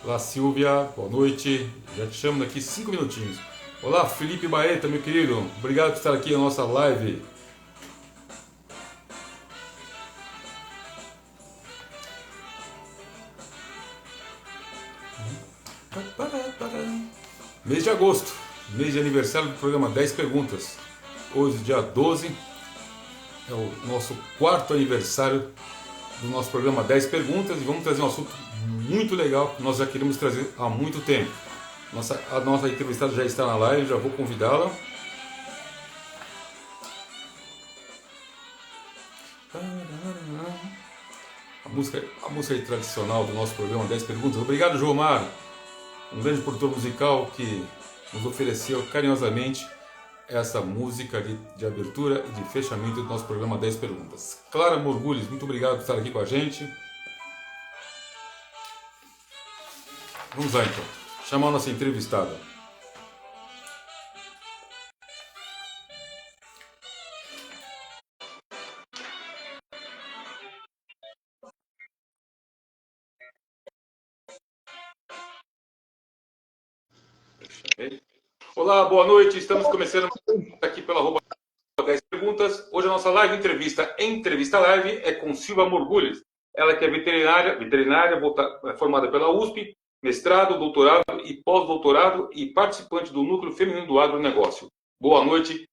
Olá, Silvia, boa noite. Já te chamo daqui 5 minutinhos. Olá, Felipe Baeta, meu querido. Obrigado por estar aqui na nossa live. Mês de agosto, mês de aniversário do programa 10 Perguntas. Hoje, dia 12, é o nosso quarto aniversário do nosso programa 10 Perguntas e vamos trazer um assunto muito legal que nós já queremos trazer há muito tempo. A nossa entrevistada já está na live, já vou convidá-la. A música tradicional do nosso programa 10 Perguntas. Obrigado, João, um grande produtor musical que nos ofereceu carinhosamente essa música de abertura e de fechamento do nosso programa 10 Perguntas. Clara Morgulhos, muito obrigado por estar aqui com a gente. Vamos lá então, chamar a nossa entrevistada. Olá, boa noite, estamos começando aqui pela arroba 10 Perguntas. Hoje a nossa live entrevista live é com Silvia Morgulhos. Ela que é veterinária formada pela USP, mestrado, doutorado e pós-doutorado e participante do Núcleo Feminino do Agronegócio. Boa noite,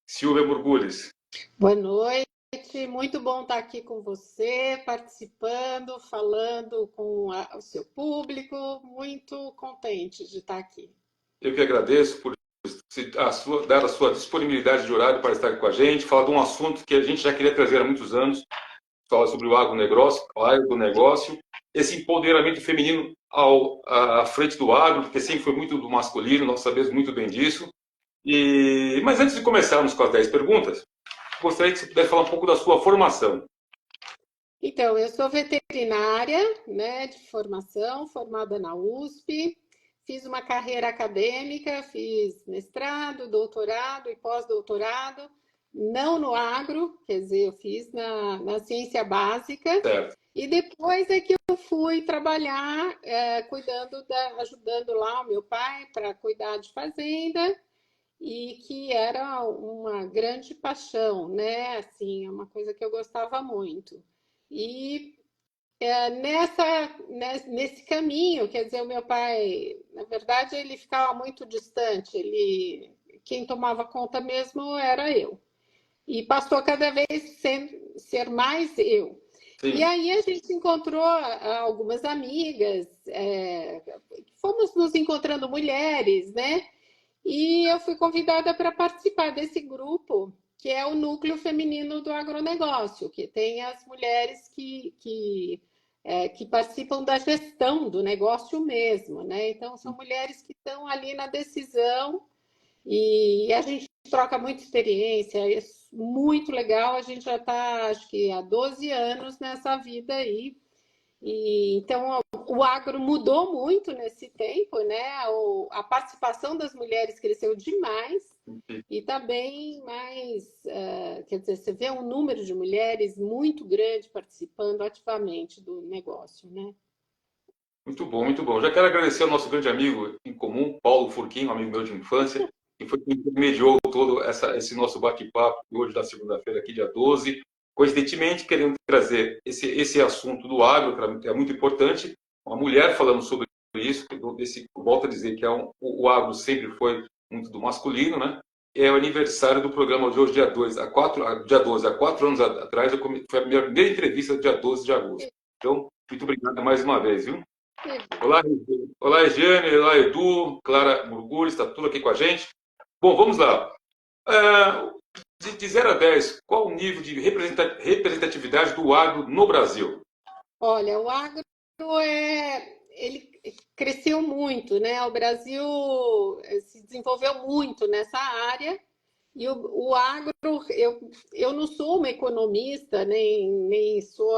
Silvia Morgulhos. Boa noite, muito bom estar aqui com você, participando, falando com o seu público, muito contente de estar aqui. Eu que agradeço por dar a sua disponibilidade de horário para estar aqui com a gente, falar de um assunto que a gente já queria trazer há muitos anos, falar sobre o agronegócio, esse empoderamento feminino à frente do agro, porque sempre foi muito do masculino, nós sabemos muito bem disso. Mas antes de começarmos com as 10 perguntas, gostaria que você pudesse falar um pouco da sua formação. Então, eu sou veterinária, né, de formação, formada na USP, fiz uma carreira acadêmica, fiz mestrado, doutorado e pós-doutorado, não no agro, quer dizer, eu fiz na ciência básica. Certo. E depois é que eu fui trabalhar, ajudando lá o meu pai para cuidar de fazenda, e que era uma grande paixão, né? Assim, é uma coisa que eu gostava muito. E nesse caminho, quer dizer, o meu pai, na verdade, ele ficava muito distante, quem tomava conta mesmo era eu. E passou cada vez ser mais eu. Sim. E aí a gente encontrou algumas amigas, fomos nos encontrando mulheres, né? E eu fui convidada para participar desse grupo, que é o Núcleo Feminino do Agronegócio, que tem as mulheres que participam da gestão do negócio mesmo, né? Então, são mulheres que estão ali na decisão e a gente troca muita experiência, é muito legal. A gente já está, acho que há 12 anos nessa vida aí. Então, o agro mudou muito nesse tempo, né? A participação das mulheres cresceu demais e também quer dizer, você vê um número de mulheres muito grande participando ativamente do negócio, né? Muito bom, muito bom. Já quero agradecer ao nosso grande amigo em comum, Paulo Furquim, um amigo meu de infância, que foi quem intermediou todo esse nosso bate-papo hoje, da segunda-feira, aqui, dia 12. Coincidentemente, querendo trazer esse assunto do agro, que é muito importante, uma mulher falando sobre isso, volto a dizer que o agro sempre foi muito do masculino, né? É o aniversário do programa de hoje, dia 12. Há 4 anos atrás, foi a minha primeira entrevista, dia 12 de agosto. Então, muito obrigado mais uma vez, viu? Olá, Regiane, olá, Edu, Clara Murgulho, está tudo aqui com a gente. Bom, vamos lá. De 0 a 10, qual o nível de representatividade do agro no Brasil? Olha, o agro ele cresceu muito, né? O Brasil se desenvolveu muito nessa área. E o agro, eu não sou uma economista, nem sou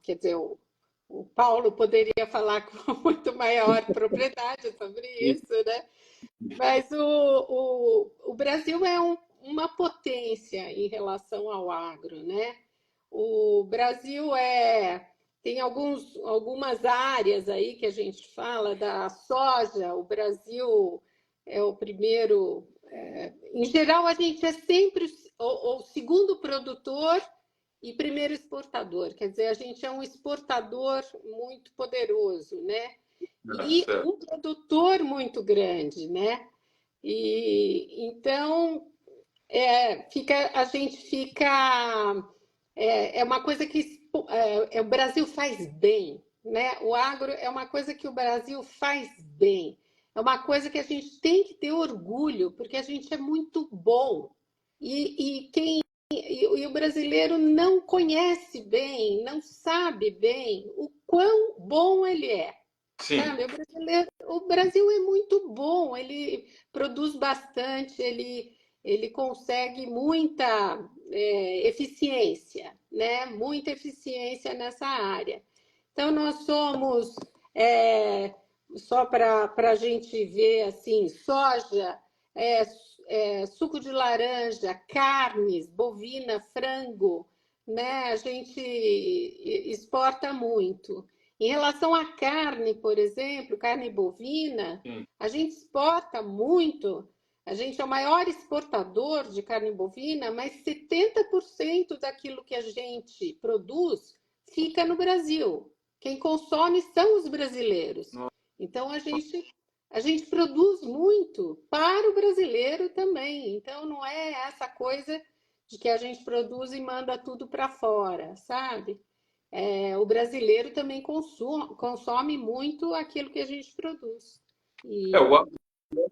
quer dizer, o Paulo poderia falar com muito maior propriedade sobre isso, né? Mas o Brasil é uma potência em relação ao agro, né? O Brasil tem algumas áreas aí que a gente fala da soja. O Brasil é o primeiro. Em geral, a gente é sempre o segundo produtor e primeiro exportador. Quer dizer, a gente é um exportador muito poderoso, né? E Certo. um produtor muito grande, né? E então a gente fica é uma coisa que o Brasil faz bem, né? O agro é uma coisa que o Brasil faz bem. É uma coisa que a gente tem que ter orgulho, porque a gente é muito bom. E o brasileiro não conhece bem, não sabe bem o quão bom ele é. Sim. Sabe? O Brasil é muito bom, ele produz bastante, ele consegue muita eficiência, né? Muita eficiência nessa área. Então, nós somos, só para a gente ver assim, soja, é, suco de laranja, carnes, bovina, frango, né? A gente exporta muito. Em relação à carne, por exemplo, carne bovina, Sim. a gente exporta muito. A gente é o maior exportador de carne bovina, mas 70% daquilo que a gente produz fica no Brasil. Quem consome são os brasileiros. Então, a gente produz muito para o brasileiro também. Então, não é essa coisa de que a gente produz e manda tudo para fora, sabe? O brasileiro também consome muito aquilo que a gente produz. É, E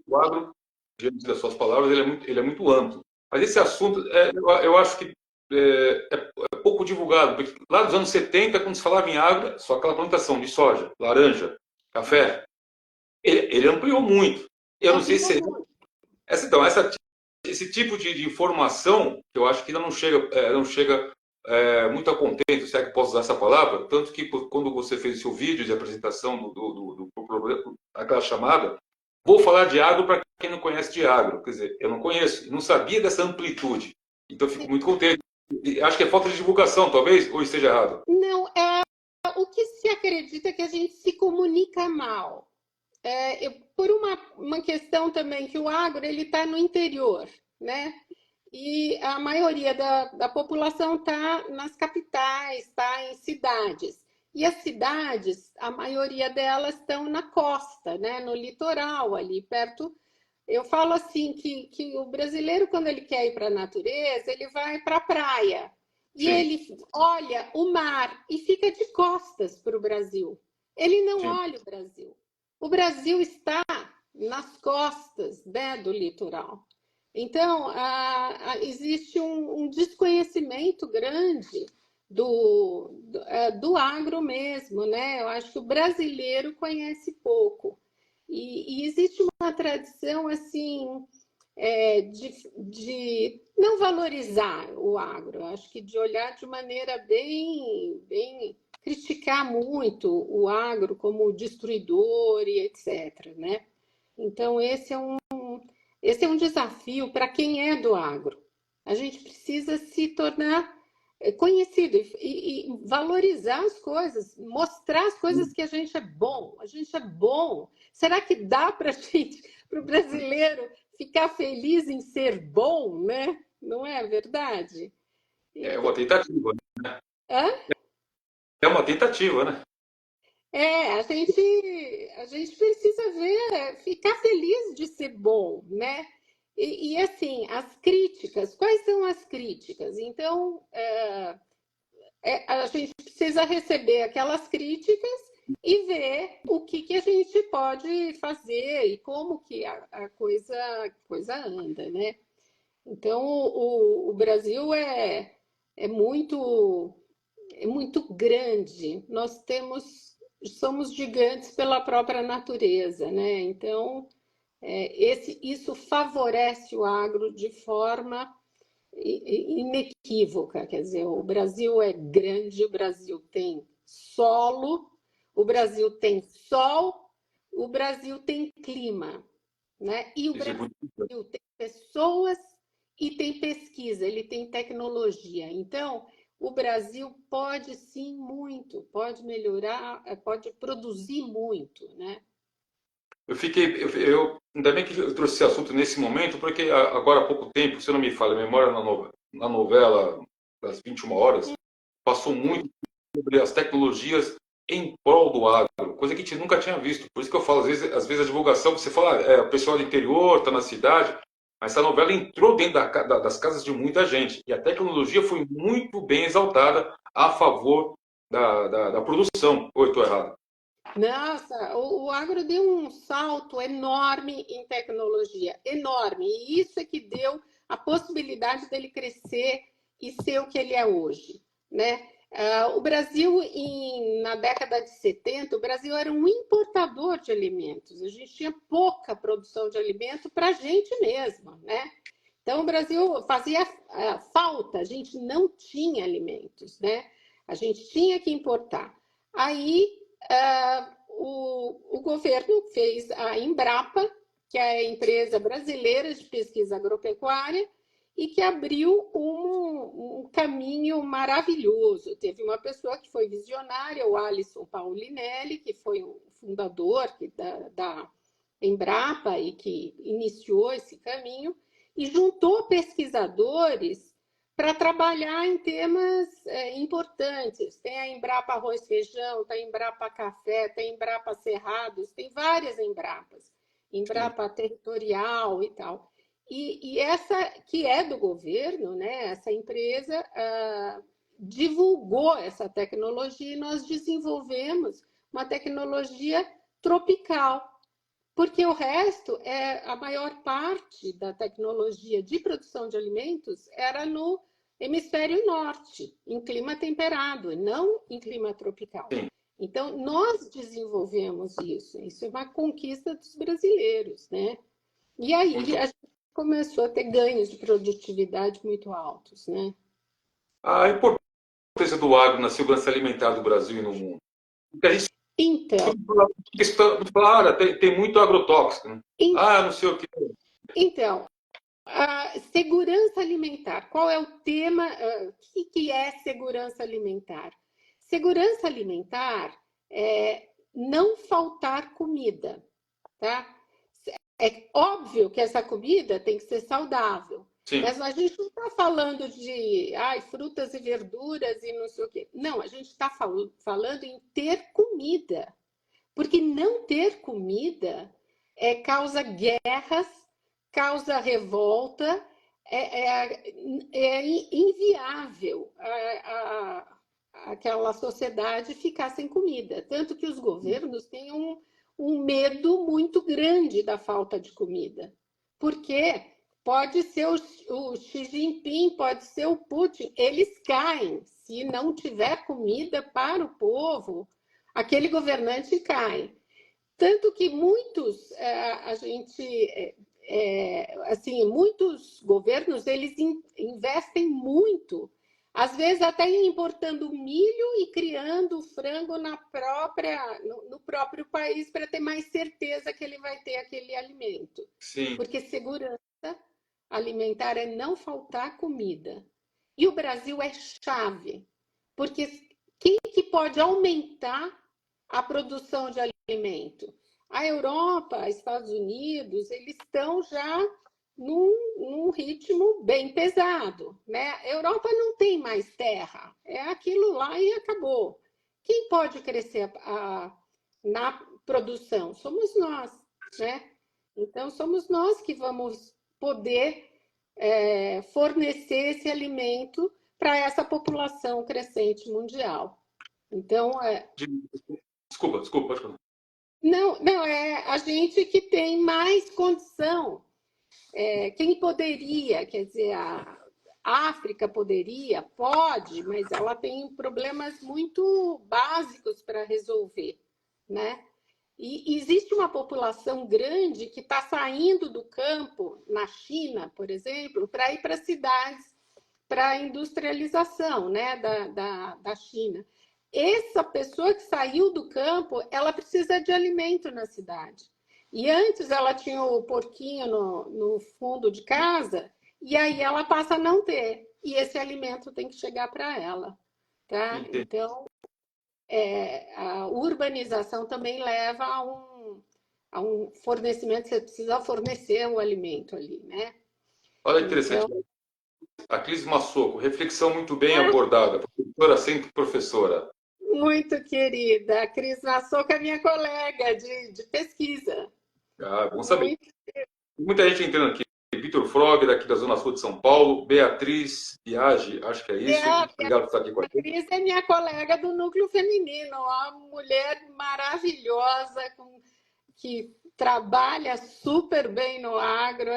o agro, diante das suas palavras, ele é muito amplo. Mas esse assunto, eu acho que é pouco divulgado, porque lá nos anos 70, quando se falava em agro, só aquela plantação de soja, laranja, café, ele ampliou muito. Eu não sei ampliou se muito. então, esse tipo de informação, que eu acho que ainda não chega muito a contento, se é que posso usar essa palavra, tanto que quando você fez o seu vídeo de apresentação do problema, aquela chamada, vou falar de agro para quem não conhece de agro. Quer dizer, eu não conheço, não sabia dessa amplitude. Então, eu fico muito contente. E acho que é falta de divulgação, talvez, ou esteja errado. Não, o que se acredita é que a gente se comunica mal. Por uma questão também que o agro ele está no interior, né? E a maioria da população está nas capitais, está em cidades. E as cidades, a maioria delas estão na costa, né? No litoral, ali perto. Eu falo assim que o brasileiro, quando ele quer ir para a natureza, ele vai para a praia. E Sim, ele olha o mar e fica de costas para o Brasil. Ele não sim. olha o Brasil. O Brasil está nas costas, né, do litoral. Então, existe um desconhecimento grande do agro mesmo, né? Eu acho que o brasileiro conhece pouco. E existe uma tradição assim de não valorizar o agro. Eu acho que de olhar de maneira bem criticar muito o agro como destruidor e etc, né? Então esse é um desafio para quem é do agro. A gente precisa se tornar conhecido e valorizar as coisas, mostrar as coisas que a gente é bom. A gente é bom. Será que dá para gente, para o brasileiro, ficar feliz em ser bom, né? Não é verdade? É Então, uma tentativa. hã? É uma tentativa, né? A gente precisa ver, ficar feliz de ser bom, né? Assim, as críticas, quais são as críticas? Então, a gente precisa receber aquelas críticas e ver o que a gente pode fazer e como que a coisa anda, né? Então, o Brasil é muito é muito grande. Somos gigantes pela própria natureza, né? Então, isso favorece o agro de forma inequívoca. Quer dizer, o Brasil é grande, o Brasil tem solo, o Brasil tem sol, o Brasil tem clima, né? E o Isso é Brasil muito importante. tem pessoas e tem pesquisa, ele tem tecnologia. Então, o Brasil pode sim muito, pode melhorar, pode produzir muito, né? Ainda bem que eu trouxe esse assunto nesse momento, porque agora há pouco tempo, se eu não me falha a memória, na novela das 21 horas, passou muito sobre as tecnologias em prol do agro, coisa que a gente nunca tinha visto. Por isso que eu falo, às vezes a divulgação, você fala, o pessoal do interior, está na cidade, mas essa novela entrou dentro das casas de muita gente. E a tecnologia foi muito bem exaltada a favor da produção. Ou eu estou errado? Nossa, o agro deu um salto enorme em tecnologia, enorme. E isso é que deu a possibilidade dele crescer e ser o que ele é hoje, né? O Brasil, na década de 70, o Brasil era um importador de alimentos. A gente tinha pouca produção de alimento para a gente mesmo, né? Então, o Brasil fazia falta, a gente não tinha alimentos, né? A gente tinha que importar. Aí, o governo fez a Embrapa, que é a empresa brasileira de pesquisa agropecuária, e que abriu um caminho maravilhoso. Teve uma pessoa que foi visionária, o Alisson Paulinelli, que foi o fundador da Embrapa e que iniciou esse caminho, e juntou pesquisadores para trabalhar em temas importantes. Tem a Embrapa Arroz e Feijão, tem a Embrapa Café, tem a Embrapa Cerrados, tem várias Embrapas, Embrapa Territorial e tal. E essa que é do governo, né, essa empresa divulgou essa tecnologia e nós desenvolvemos uma tecnologia tropical, porque o resto, a maior parte da tecnologia de produção de alimentos era no hemisfério norte, em clima temperado, e não em clima tropical. Sim. Então, nós desenvolvemos isso. Isso é uma conquista dos brasileiros, né? E aí a gente começou a ter ganhos de produtividade muito altos, né? A importância do agro na segurança alimentar do Brasil e no mundo. Porque a gente Então, fala, tem muito agrotóxico, né? Não sei o que. Então, a segurança alimentar, qual é o tema? O que é segurança alimentar? Segurança alimentar é não faltar comida, tá? É óbvio que essa comida tem que ser saudável, Sim. mas a gente não está falando de frutas e verduras e não sei o quê. Não, a gente está falando em ter comida, porque não ter comida causa guerras, causa revolta, é inviável aquela sociedade ficar sem comida. Tanto que os governos têm um medo muito grande da falta de comida. Porque pode ser o Xi Jinping, pode ser o Putin, eles caem. Se não tiver comida para o povo, aquele governante cai. Tanto que muitos, muitos governos, eles investem muito, às vezes até importando milho e criando frango no próprio país para ter mais certeza que ele vai ter aquele alimento. Sim. Porque segurança alimentar é não faltar comida. E o Brasil é chave, porque quem que pode aumentar a produção de alimento? A Europa, Estados Unidos, eles estão já num ritmo bem pesado, né? A Europa não tem mais terra, é aquilo lá e acabou. Quem pode crescer na produção? Somos nós, né? Então, somos nós que vamos poder fornecer esse alimento para essa população crescente mundial. Então, Desculpa, pode falar. Não, é a gente que tem mais condição. Quem poderia, quer dizer, a África pode, mas ela tem problemas muito básicos para resolver, né? E existe uma população grande que está saindo do campo, na China, por exemplo, para ir para cidades, para a industrialização, né, da China. Essa pessoa que saiu do campo, ela precisa de alimento na cidade. E antes ela tinha o porquinho no fundo de casa, e aí ela passa a não ter. e esse alimento tem que chegar para ela, tá? Entendi. Então, a urbanização também leva a um fornecimento, você precisa fornecer o alimento ali, né? Olha que interessante. Então, A Cris Massoco, reflexão muito bem abordada. Professora sempre professora. muito querida, a Cris Massoca é minha colega de pesquisa. Ah, bom saber. Muito. Muita gente entrando aqui. Vitor Frog, daqui da Zona Sul de São Paulo. Beatriz Biagi, acho que é isso. Obrigado por estar aqui com a A gente. Cris é minha colega do núcleo feminino, uma mulher maravilhosa, que trabalha super bem no agro.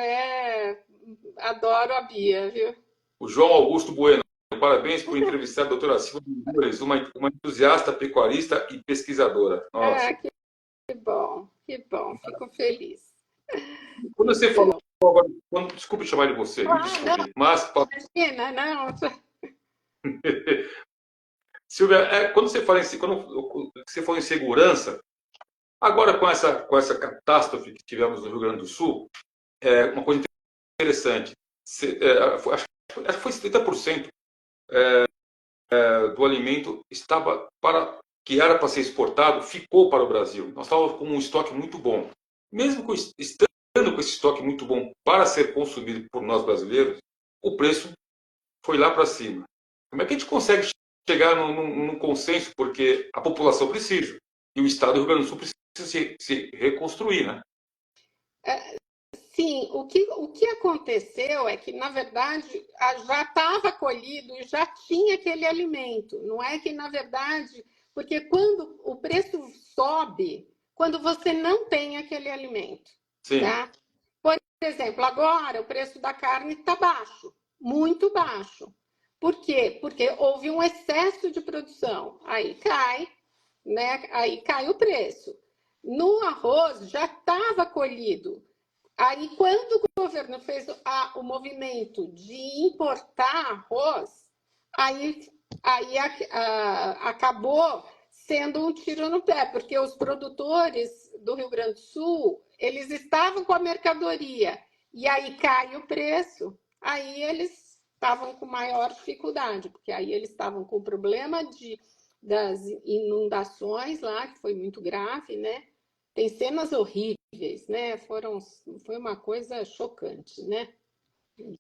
Adoro a Bia, viu? O João Augusto Bueno. Parabéns por entrevistar a doutora Silvia Mores, uma entusiasta pecuarista e pesquisadora. Nossa. Que bom, fico feliz. Quando você falou Então, agora, desculpe chamar de você, me não, desculpe, mas imagina, não. Silvia, quando você falou em segurança, agora com essa catástrofe que tivemos no Rio Grande do Sul, uma coisa interessante, acho que foi 70% do alimento que era para ser exportado, ficou para o Brasil. Nós estávamos com um estoque muito bom. Mesmo estando com esse estoque muito bom para ser consumido por nós brasileiros, o preço foi lá para cima. Como é que a gente consegue chegar num consenso? Porque a população precisa, e o Estado do Rio Grande do Sul precisa se reconstruir, né? Sim, o que aconteceu é que, na verdade, já estava colhido e já tinha aquele alimento. Não é que, na verdade, porque quando o preço sobe, quando você não tem aquele alimento, Sim, tá? Por exemplo, agora o preço da carne está baixo, muito baixo. Por quê? Porque houve um excesso de produção. Aí cai, né? Aí cai o preço. No arroz já estava colhido. Aí, quando o governo fez o movimento de importar arroz, aí acabou sendo um tiro no pé, porque os produtores do Rio Grande do Sul, eles estavam com a mercadoria, e aí cai o preço, aí eles estavam com maior dificuldade, porque aí eles estavam com o problema das inundações lá, que foi muito grave, né? Tem cenas horríveis, né? Foi uma coisa chocante, né?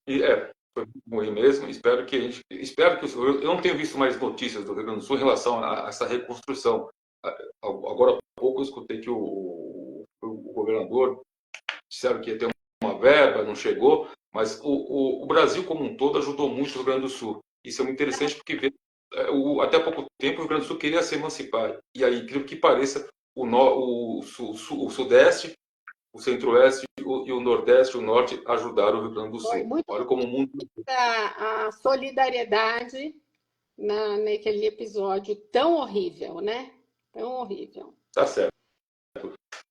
e foi muito ruim mesmo. Eu não tenho visto mais notícias do Rio Grande do Sul em relação a essa reconstrução. Agora há pouco eu escutei que o governador disseram que ia ter uma verba, não chegou, mas o Brasil como um todo ajudou muito o Rio Grande do Sul. Isso é muito interessante porque até há pouco tempo o Rio Grande do Sul queria se emancipar. E aí, incrível que pareça, o Sudeste, o Centro-Oeste e o Nordeste, o Norte ajudaram o Rio Grande do Foi Sul. muito Olha como o mundo a solidariedade naquele episódio tão horrível, né? Tão horrível. está certo.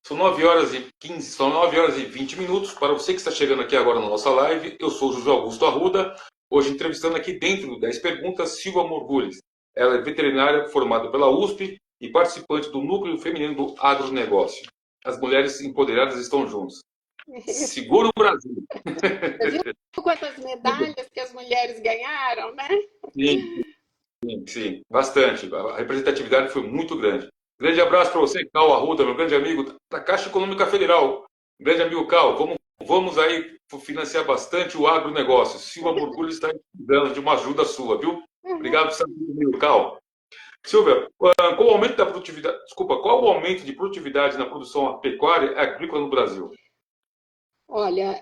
São 9h15, são 9h20. Para você que está chegando aqui agora na nossa live, eu sou o José Augusto Arruda, hoje entrevistando aqui dentro do 10 Perguntas, Silvia Morgulhes. Ela é veterinária formada pela USP e participante do Núcleo Feminino do Agronegócio. As mulheres empoderadas estão juntas. Segura o Brasil! Você viu quantas medalhas que as mulheres ganharam, né? Sim, sim, bastante. A representatividade foi muito grande. Grande abraço para você, Cal Arruda, meu grande amigo da Caixa Econômica Federal. Grande amigo Cal, vamos aí financiar bastante o agronegócio. Silvia Morgulho está precisando de uma ajuda sua, viu? Obrigado por estar comigo, Cal. Silvia, qual o aumento da produtividade? Desculpa, qual o aumento de produtividade na produção pecuária agrícola no Brasil? Olha,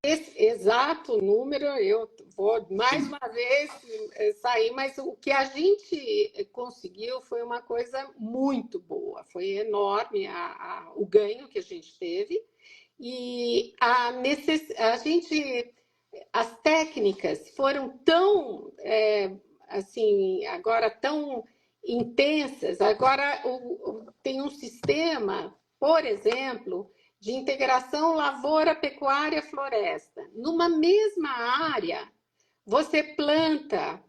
esse exato número eu vou mais uma vez sair, mas o que a gente conseguiu foi uma coisa muito boa, foi enorme o ganho que a gente teve e a gente, as técnicas foram tão assim agora tão intensas. Agora tem um sistema, por exemplo, de integração lavoura, pecuária, floresta. Numa mesma área, você planta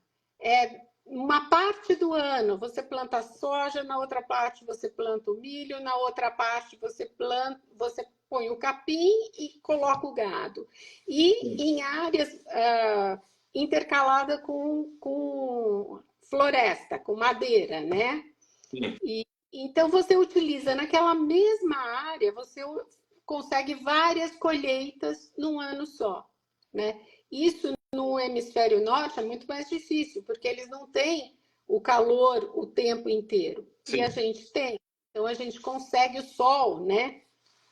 uma parte do ano você planta soja, na outra parte você planta o milho, na outra parte você põe o capim e coloca o gado. E em áreas intercalada com floresta, com madeira, né? Sim, Então, você utiliza naquela mesma área, você consegue várias colheitas num ano só, né? Isso no hemisfério norte é muito mais difícil, porque eles não têm o calor o tempo inteiro. E a sim, gente tem. Então, a gente consegue o sol, né?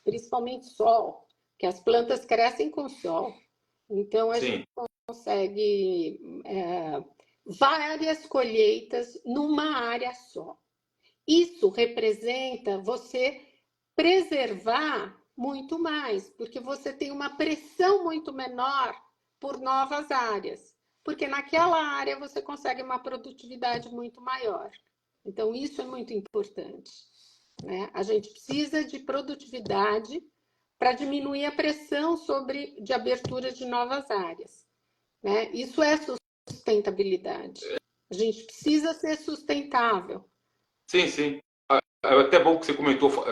Principalmente sol, que as plantas crescem com sol. Então, a gente sim, consegue várias colheitas numa área só. Isso representa você preservar muito mais, porque você tem uma pressão muito menor por novas áreas, porque naquela área você consegue uma produtividade muito maior. Então, isso é muito importante, né? A gente precisa de produtividade para diminuir a pressão de abertura de novas áreas, né? Isso é sustentabilidade. A gente precisa ser sustentável. sim, sim. É até bom que você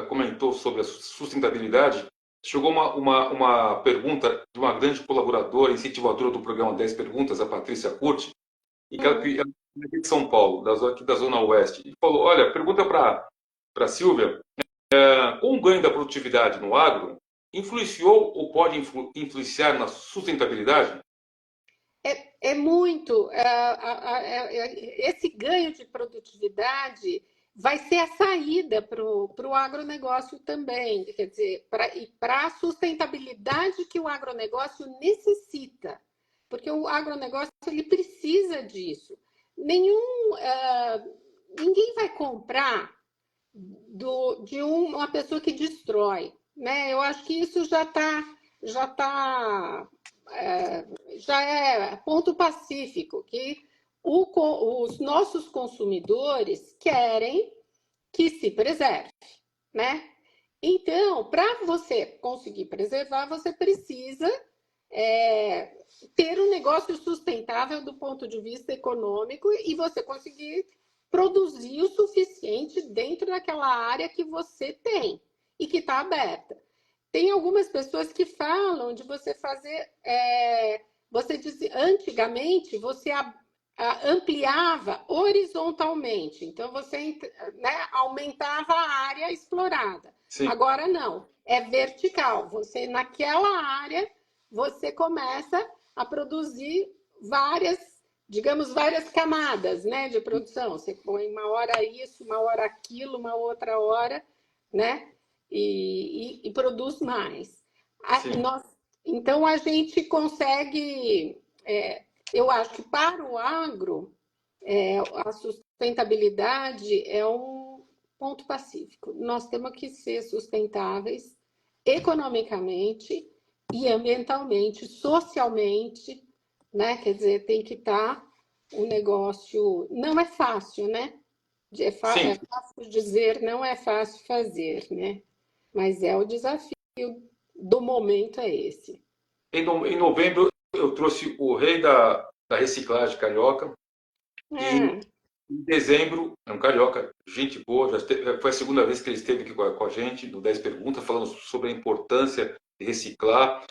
comentou sobre a sustentabilidade. Chegou uma pergunta de uma grande colaboradora, incentivadora do programa 10 Perguntas, a Patrícia Curti, e que ela é aqui de São Paulo, aqui da Zona Oeste. E falou, olha, pergunta para a Silvia, com o ganho da produtividade no agro, influenciou ou pode influenciar na sustentabilidade? É muito. Esse ganho de produtividade vai ser a saída para o agronegócio também. Quer dizer, para a sustentabilidade que o agronegócio necessita. Porque o agronegócio ele precisa disso. Ninguém vai comprar de uma pessoa que destrói. Né? Eu acho que isso já tá, já é ponto pacífico, que os nossos consumidores querem que se preserve, né? Então, para você conseguir preservar, você precisa é, ter um negócio sustentável do ponto de vista econômico e você conseguir produzir o suficiente dentro daquela área que você tem e que está aberta. Tem algumas pessoas que falam de você fazer. Você diz, antigamente, você ampliava horizontalmente, então você, né, aumentava a área explorada. Sim, Agora não, é vertical. Você, naquela área, você começa a produzir várias, digamos, várias camadas, né, de produção. Você põe uma hora isso, uma hora aquilo, uma outra hora, né? E produz mais. sim, Então, a gente consegue, eu acho que para o agro, a sustentabilidade é um ponto pacífico. Nós temos que ser sustentáveis economicamente e ambientalmente, socialmente, né? Quer dizer, tem que estar um negócio. Não é fácil, né? É sim. fácil dizer, não é fácil fazer, né? Mas é o desafio do momento é esse. Em novembro, eu trouxe o rei da reciclagem carioca. E É, em dezembro, é um carioca, gente boa, foi a segunda vez que ele esteve aqui com a gente, no 10 Perguntas, falando sobre a importância de reciclar,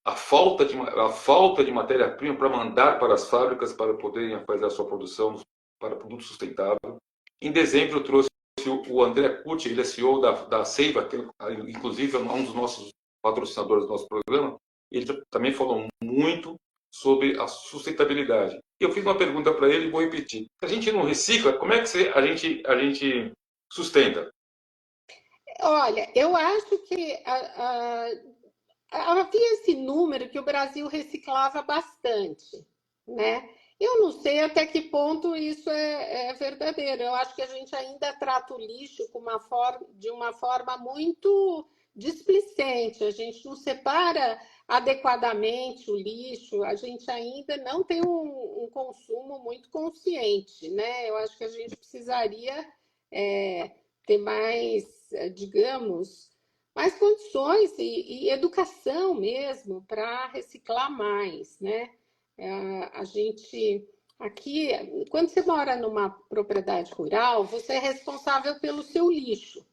a falta de matéria-prima para mandar para as fábricas para poderem fazer a sua produção para produto sustentável. Em dezembro, eu trouxe o André Curti, ele é CEO da Seiva, que inclusive é um dos nossos patrocinadores do nosso programa. Ele também falou muito sobre a sustentabilidade. E eu fiz uma pergunta para ele e vou repetir. Se a gente não recicla, como é que a gente sustenta? olha, eu acho que havia esse número que o Brasil reciclava bastante, né? Eu não sei até que ponto isso é verdadeiro. Eu acho que a gente ainda trata o lixo de uma forma muito displicente. A gente não separa adequadamente o lixo. A gente ainda não tem um consumo muito consciente, né? Eu acho que a gente precisaria ter mais, digamos, mais condições e educação mesmo para reciclar mais, né? A gente aqui, quando você mora numa propriedade rural, você é responsável pelo seu lixo,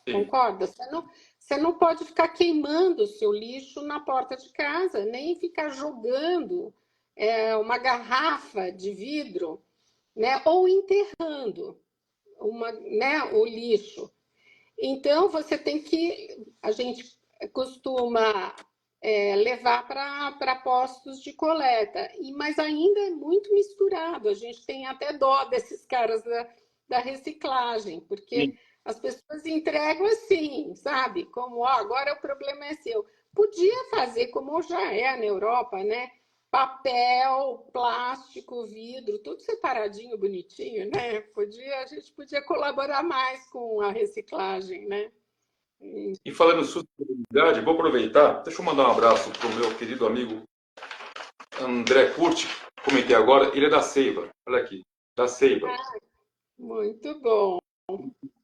Sim, concorda? Você não pode ficar queimando o seu lixo na porta de casa, nem ficar jogando. uma garrafa de vidro, né, ou enterrando o lixo. Então, você tem que. A gente costuma levar para postos de coleta, mas ainda é muito misturado. A gente tem até dó desses caras da reciclagem, porque Sim. as pessoas entregam assim, sabe? Como, agora o problema é seu. Podia fazer como já é na Europa, né? Papel, plástico, vidro, tudo separadinho, bonitinho, né? A gente podia colaborar mais com a reciclagem, né? E falando em sustentabilidade, vou aproveitar, deixa eu mandar um abraço para o meu querido amigo André Curti, comentei agora, ele é da Seiva, olha aqui, da Seiva. Muito bom.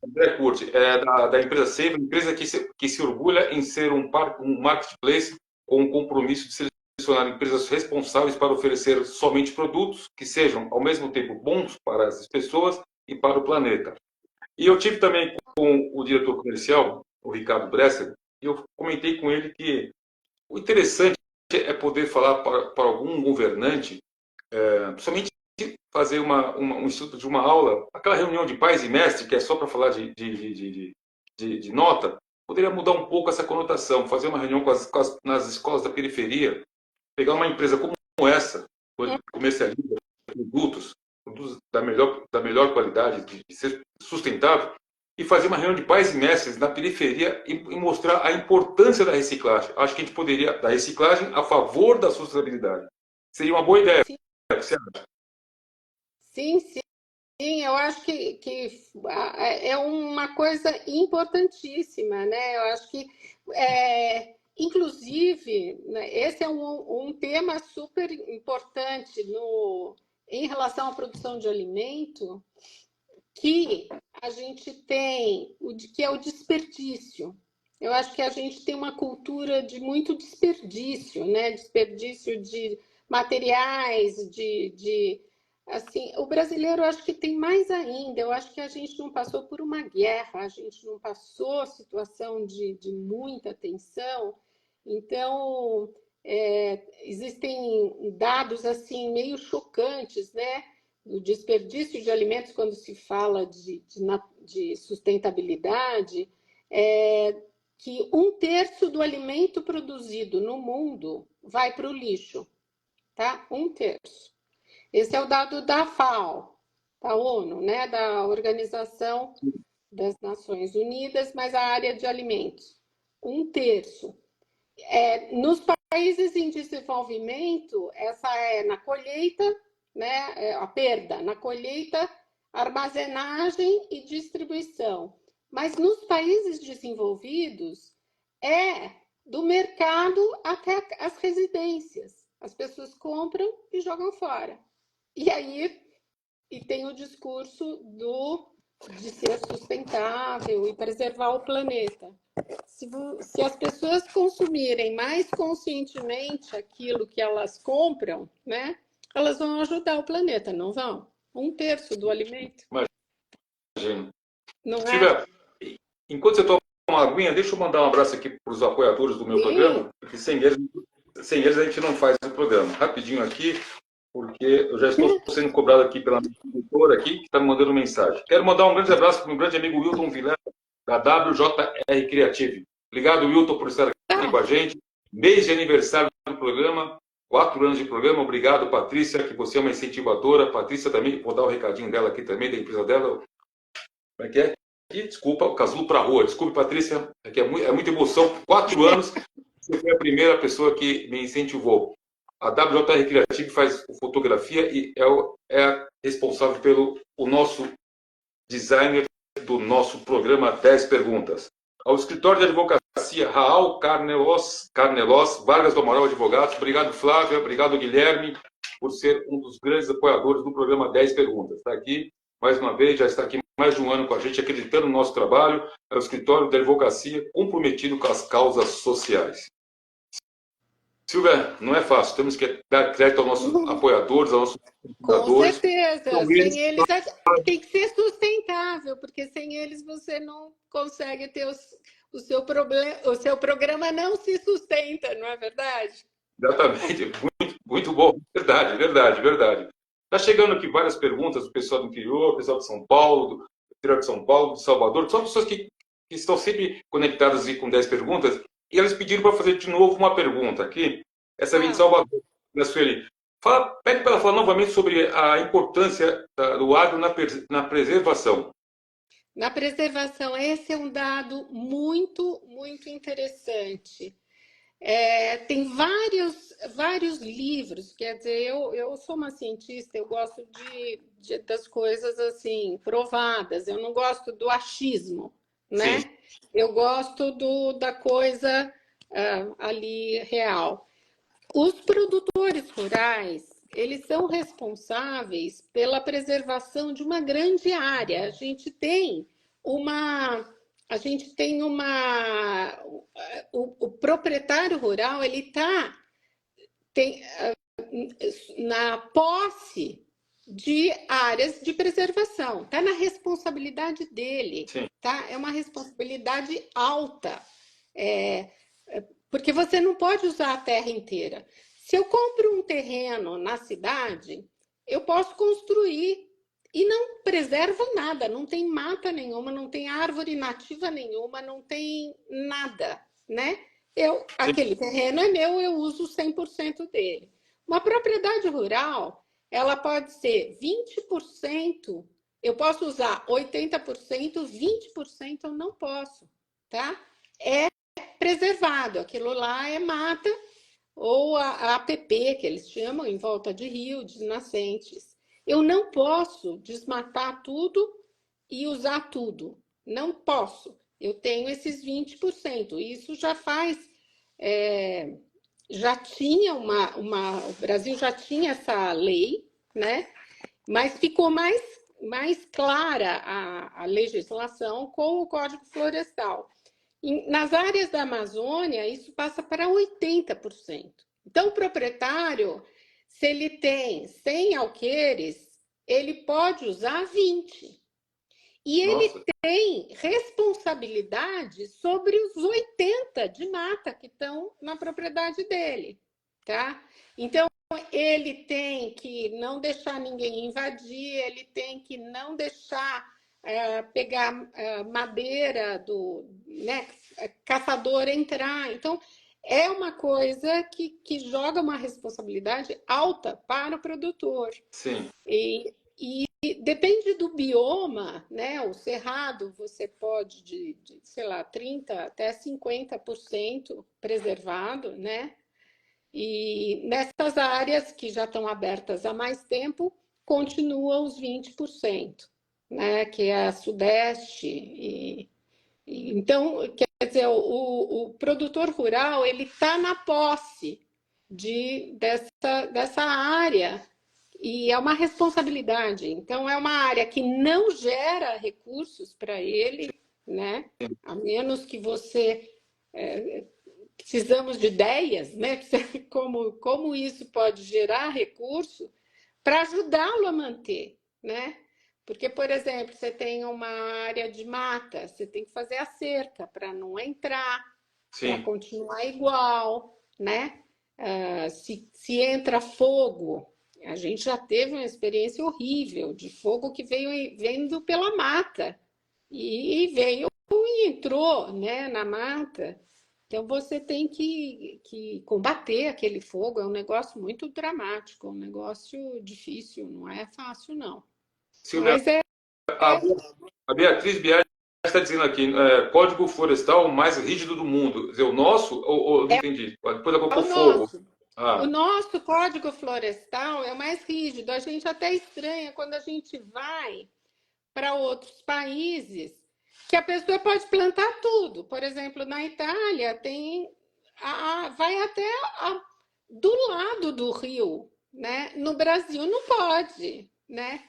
André Curti, é da empresa Seiva, empresa que se orgulha em ser um marketplace com o compromisso de selecionar empresas responsáveis para oferecer somente produtos que sejam, ao mesmo tempo, bons para as pessoas e para o planeta. E eu tive também com o diretor comercial, o Ricardo Bresser, e eu comentei com ele que o interessante é poder falar para algum governante, somente fazer um estudo de uma aula, aquela reunião de pais e mestre, que é só para falar de nota, poderia mudar um pouco essa conotação, fazer uma reunião nas escolas da periferia, pegar uma empresa como essa, que comercializa produtos da melhor qualidade, de ser sustentável, e fazer uma reunião de pais e mestres na periferia e mostrar a importância da reciclagem. Acho que a gente poderia, da reciclagem a favor da sustentabilidade. Seria uma boa ideia. Sim, O que você acha? sim, sim. Sim, eu acho que é uma coisa importantíssima, né? Eu acho que, inclusive, né, esse é um tema super importante em relação à produção de alimento, que a gente tem, que é o desperdício. Eu acho que a gente tem uma cultura de muito desperdício, né? Desperdício de materiais, assim, o brasileiro eu acho que tem mais ainda. Eu acho que a gente não passou por uma guerra, a gente não passou situação de muita tensão. Então, existem dados assim meio chocantes, né? O desperdício de alimentos, quando se fala de sustentabilidade, que 1/3 do alimento produzido no mundo vai para o lixo, tá? 1/3. Esse é o dado da FAO, da ONU, né? Da Organização das Nações Unidas, mas a área de alimentos. 1/3. Nos países em desenvolvimento, essa é na colheita, né, a perda, na colheita, armazenagem e distribuição. Mas nos países desenvolvidos, é do mercado até as residências. As pessoas compram e jogam fora. E aí tem o discurso de ser sustentável e preservar o planeta. Se as pessoas consumirem mais conscientemente aquilo que elas compram, né, elas vão ajudar o planeta, não vão? 1/3 do alimento. Imagina. Não é? Silvia, enquanto você toma uma aguinha, deixa eu mandar um abraço aqui para os apoiadores do meu Sim. programa, porque sem eles a gente não faz o programa. Rapidinho aqui, porque eu já estou sendo cobrado aqui pela minha editora aqui, que está me mandando mensagem. Quero mandar um grande abraço para o meu grande amigo Wilton Vilela, da WJR Creative. Obrigado, Wilton, por estar aqui com a gente. Mês de aniversário do programa, 4 anos de programa. Obrigado, Patrícia, que você é uma incentivadora. Patrícia também, vou dar o recadinho dela aqui também, da empresa dela. Como é que é? Desculpa, o Casulo para a rua. Desculpe, Patrícia, é muita emoção. 4 anos, você foi a primeira pessoa que me incentivou. A WJR Creative faz fotografia e é responsável pelo nosso designer do nosso programa 10 Perguntas. Ao escritório de advocacia Raal Carnelos, Vargas do Amaral Advogados. Obrigado, Flávia. Obrigado, Guilherme, por ser um dos grandes apoiadores do programa 10 Perguntas. Está aqui, mais uma vez, já está aqui mais de um ano com a gente, acreditando no nosso trabalho. É o escritório de advocacia comprometido com as causas sociais. Silvia, não é fácil. Temos que dar crédito aos nossos apoiadores, aos nossos fundadores. Com certeza. Sem eles tem que ser sustentável, porque sem eles você não consegue ter o seu problema, o seu programa não se sustenta, não é verdade? Exatamente. Muito bom, verdade, verdade, verdade. Está chegando aqui várias perguntas do pessoal do interior, pessoal de São Paulo, do interior de São Paulo, de Salvador. São pessoas que estão sempre conectadas e com 10 perguntas. E elas pediram para fazer de novo uma pergunta aqui. Essa vem de Ah, Salvador, da Sueli. Pede para ela falar novamente sobre a importância do agro na preservação. na preservação, esse é um dado muito, muito interessante. Tem vários livros, quer dizer, eu sou uma cientista, eu gosto das coisas assim, provadas, eu não gosto do achismo, Sim, né? Eu gosto da coisa ali real. Os produtores rurais, eles são responsáveis pela preservação de uma grande área. Uma, a gente tem uma, o proprietário rural, ele está na posse de áreas de preservação, está na responsabilidade dele, sim, tá? É uma responsabilidade alta. É, porque você não pode usar a terra inteira. Se eu compro um terreno na cidade, eu posso construir e não preservo nada, não tem mata nenhuma, não tem árvore nativa nenhuma, não tem nada, né? sim, Aquele terreno é meu, eu uso 100% dele. Uma propriedade rural, ela pode ser 20%, eu posso usar 80%, 20% eu não posso, tá? Preservado. Aquilo lá é mata ou a APP, que eles chamam, em volta de rio, de nascentes. Eu não posso desmatar tudo e usar tudo. Não posso. Eu tenho esses 20%. Isso já faz. É, já tinha o Brasil já tinha essa lei, né? Mas ficou mais clara a legislação com o Código Florestal. Nas áreas da Amazônia, isso passa para 80%. Então, o proprietário, se ele tem 100 alqueires, ele pode usar 20. E ele nossa, tem responsabilidade sobre os 80 de mata que estão na propriedade dele, tá? Então, ele tem que não deixar ninguém invadir, ele tem que não deixar pegar madeira do caçador entrar. Então, é uma coisa que joga uma responsabilidade alta para o produtor. sim, E depende do bioma, né? O cerrado você pode sei lá, 30 até 50% preservado, né? E nessas áreas que já estão abertas há mais tempo, continua os 20%, né? Que é a Sudeste. Então, quer dizer, o produtor rural ele está na posse dessa área e é uma responsabilidade. Então, é uma área que não gera recursos para ele, né? A menos que você precisamos de ideias, né? Como isso pode gerar recurso para ajudá-lo a manter, né? Porque, por exemplo, você tem uma área de mata, você tem que fazer a cerca para não entrar, para sim. continuar igual, né? Se entra fogo, a gente já teve uma experiência horrível de fogo que veio vindo pela mata e veio e entrou, né, na mata. Então você tem que combater aquele fogo, é um negócio muito dramático, um negócio difícil, não é fácil, não. Silvia, Mas é, a, a Beatriz Biagi está dizendo aqui, código florestal mais rígido do mundo. Quer dizer, o nosso, ou não entendi. Depois ela é colocou o fogo. nosso. O Ah, nosso código florestal é o mais rígido. A gente até estranha quando a gente vai para outros países que a pessoa pode plantar tudo. Por exemplo, na Itália tem vai até do lado do rio, né? No Brasil não pode, né?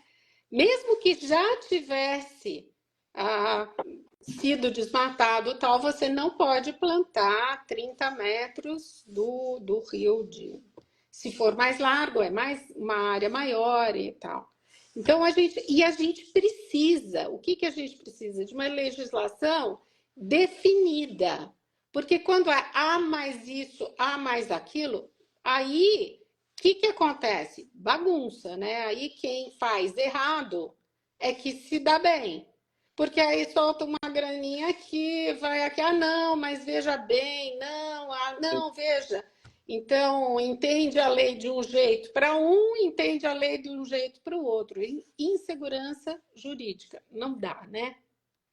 Mesmo que já tivesse ah, sido desmatado tal, você não pode plantar 30 metros do rio. Se for mais largo, é mais uma área maior e tal. Então, a gente precisa, o que a gente precisa? De uma legislação definida. Porque quando há mais isso, há mais aquilo, aí que acontece? Bagunça, né? Aí quem faz errado é que se dá bem. Porque aí solta uma graninha que vai aqui, ah, não, mas veja bem, não, ah, não, veja. Então, entende a lei de um jeito para um, entende a lei de um jeito para o outro. Insegurança jurídica. Não dá, né?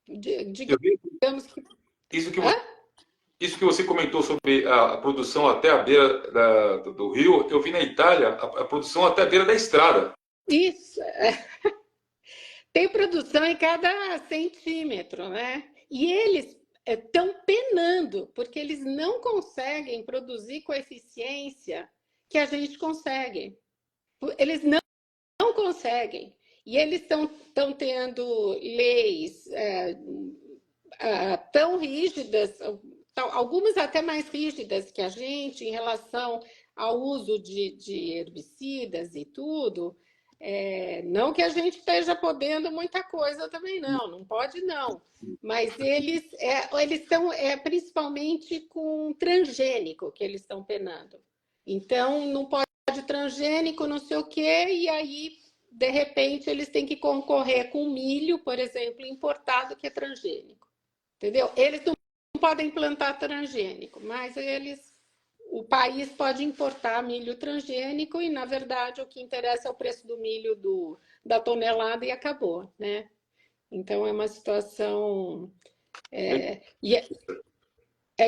Eu vi Digamos que. isso que Hã? isso que você comentou sobre a produção até a beira do rio, eu vi na Itália a produção até a beira da estrada. Isso. Tem produção em cada centímetro, né? E eles estão penando, porque eles não conseguem produzir com a eficiência que a gente consegue. Eles não conseguem. E eles estão tendo leis tão rígidas, algumas até mais rígidas que a gente, em relação ao uso de herbicidas e tudo. Não que a gente esteja podendo muita coisa também, não pode não. Mas eles estão principalmente com transgênico que eles estão penando. Então, não pode transgênico, não sei o quê, e aí, de repente, eles têm que concorrer com milho, por exemplo, importado que é transgênico. Entendeu? Eles não podem plantar transgênico, mas o país pode importar milho transgênico e, na verdade, o que interessa é o preço do milho da tonelada e acabou, né? Então, é uma situação... é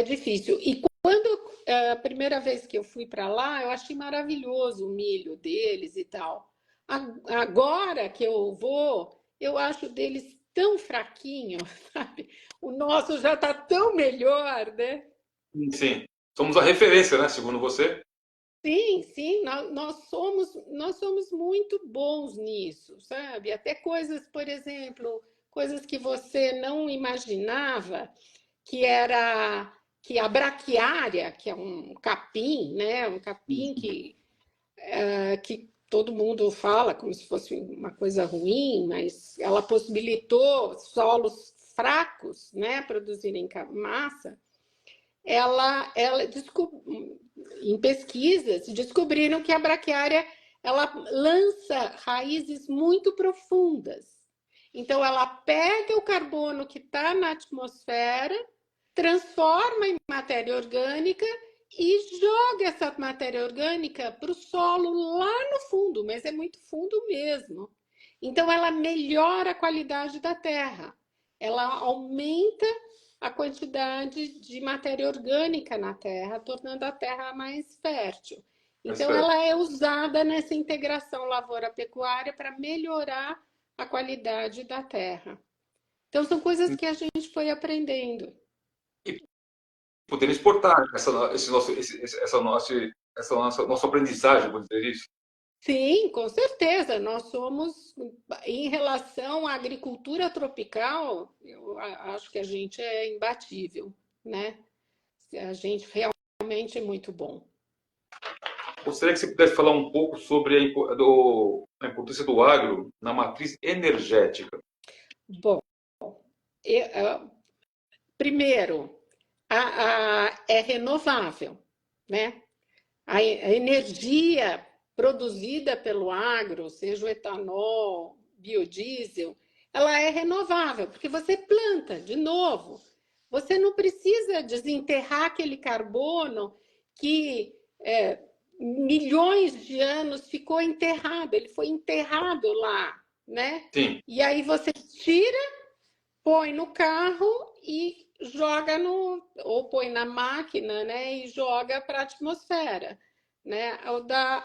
difícil. E quando a primeira vez que eu fui para lá, eu achei maravilhoso o milho deles e tal. Agora que eu vou, eu acho deles tão fraquinho, sabe? O nosso já está tão melhor, né? Sim, somos a referência, né? Segundo você. Sim, sim, nós somos muito bons nisso, sabe? Até coisas, por exemplo, coisas que você não imaginava, que era que a braquiária, que é um capim, né? Um capim que todo mundo fala como se fosse uma coisa ruim, mas ela possibilitou solos fracos, né, produzirem massa. Em pesquisas, descobriram que a braquiária ela lança raízes muito profundas. Então, ela pega o carbono que está na atmosfera, transforma em matéria orgânica e joga essa matéria orgânica para o solo lá no fundo, mas é muito fundo mesmo. Então, ela melhora a qualidade da terra, ela aumenta a quantidade de matéria orgânica na terra, tornando a terra mais fértil. Então, ela é usada nessa integração lavoura-pecuária para melhorar a qualidade da terra. Então, são coisas que a gente foi aprendendo. E poder exportar essa nossa aprendizagem, vou dizer isso. Sim, com certeza. Nós somos, em relação à agricultura tropical, eu acho que a gente é imbatível, né? A gente realmente é muito bom. Gostaria que você pudesse falar um pouco sobre a importância do agro na matriz energética. Bom, primeiro, é renovável, né? A energia produzida pelo agro, seja o etanol, biodiesel, ela é renovável, porque você planta de novo. Você não precisa desenterrar aquele carbono que milhões de anos ficou enterrado, ele foi enterrado lá, né? Sim. E aí você tira, põe no carro e joga ou põe na máquina, né? E joga para a atmosfera, né?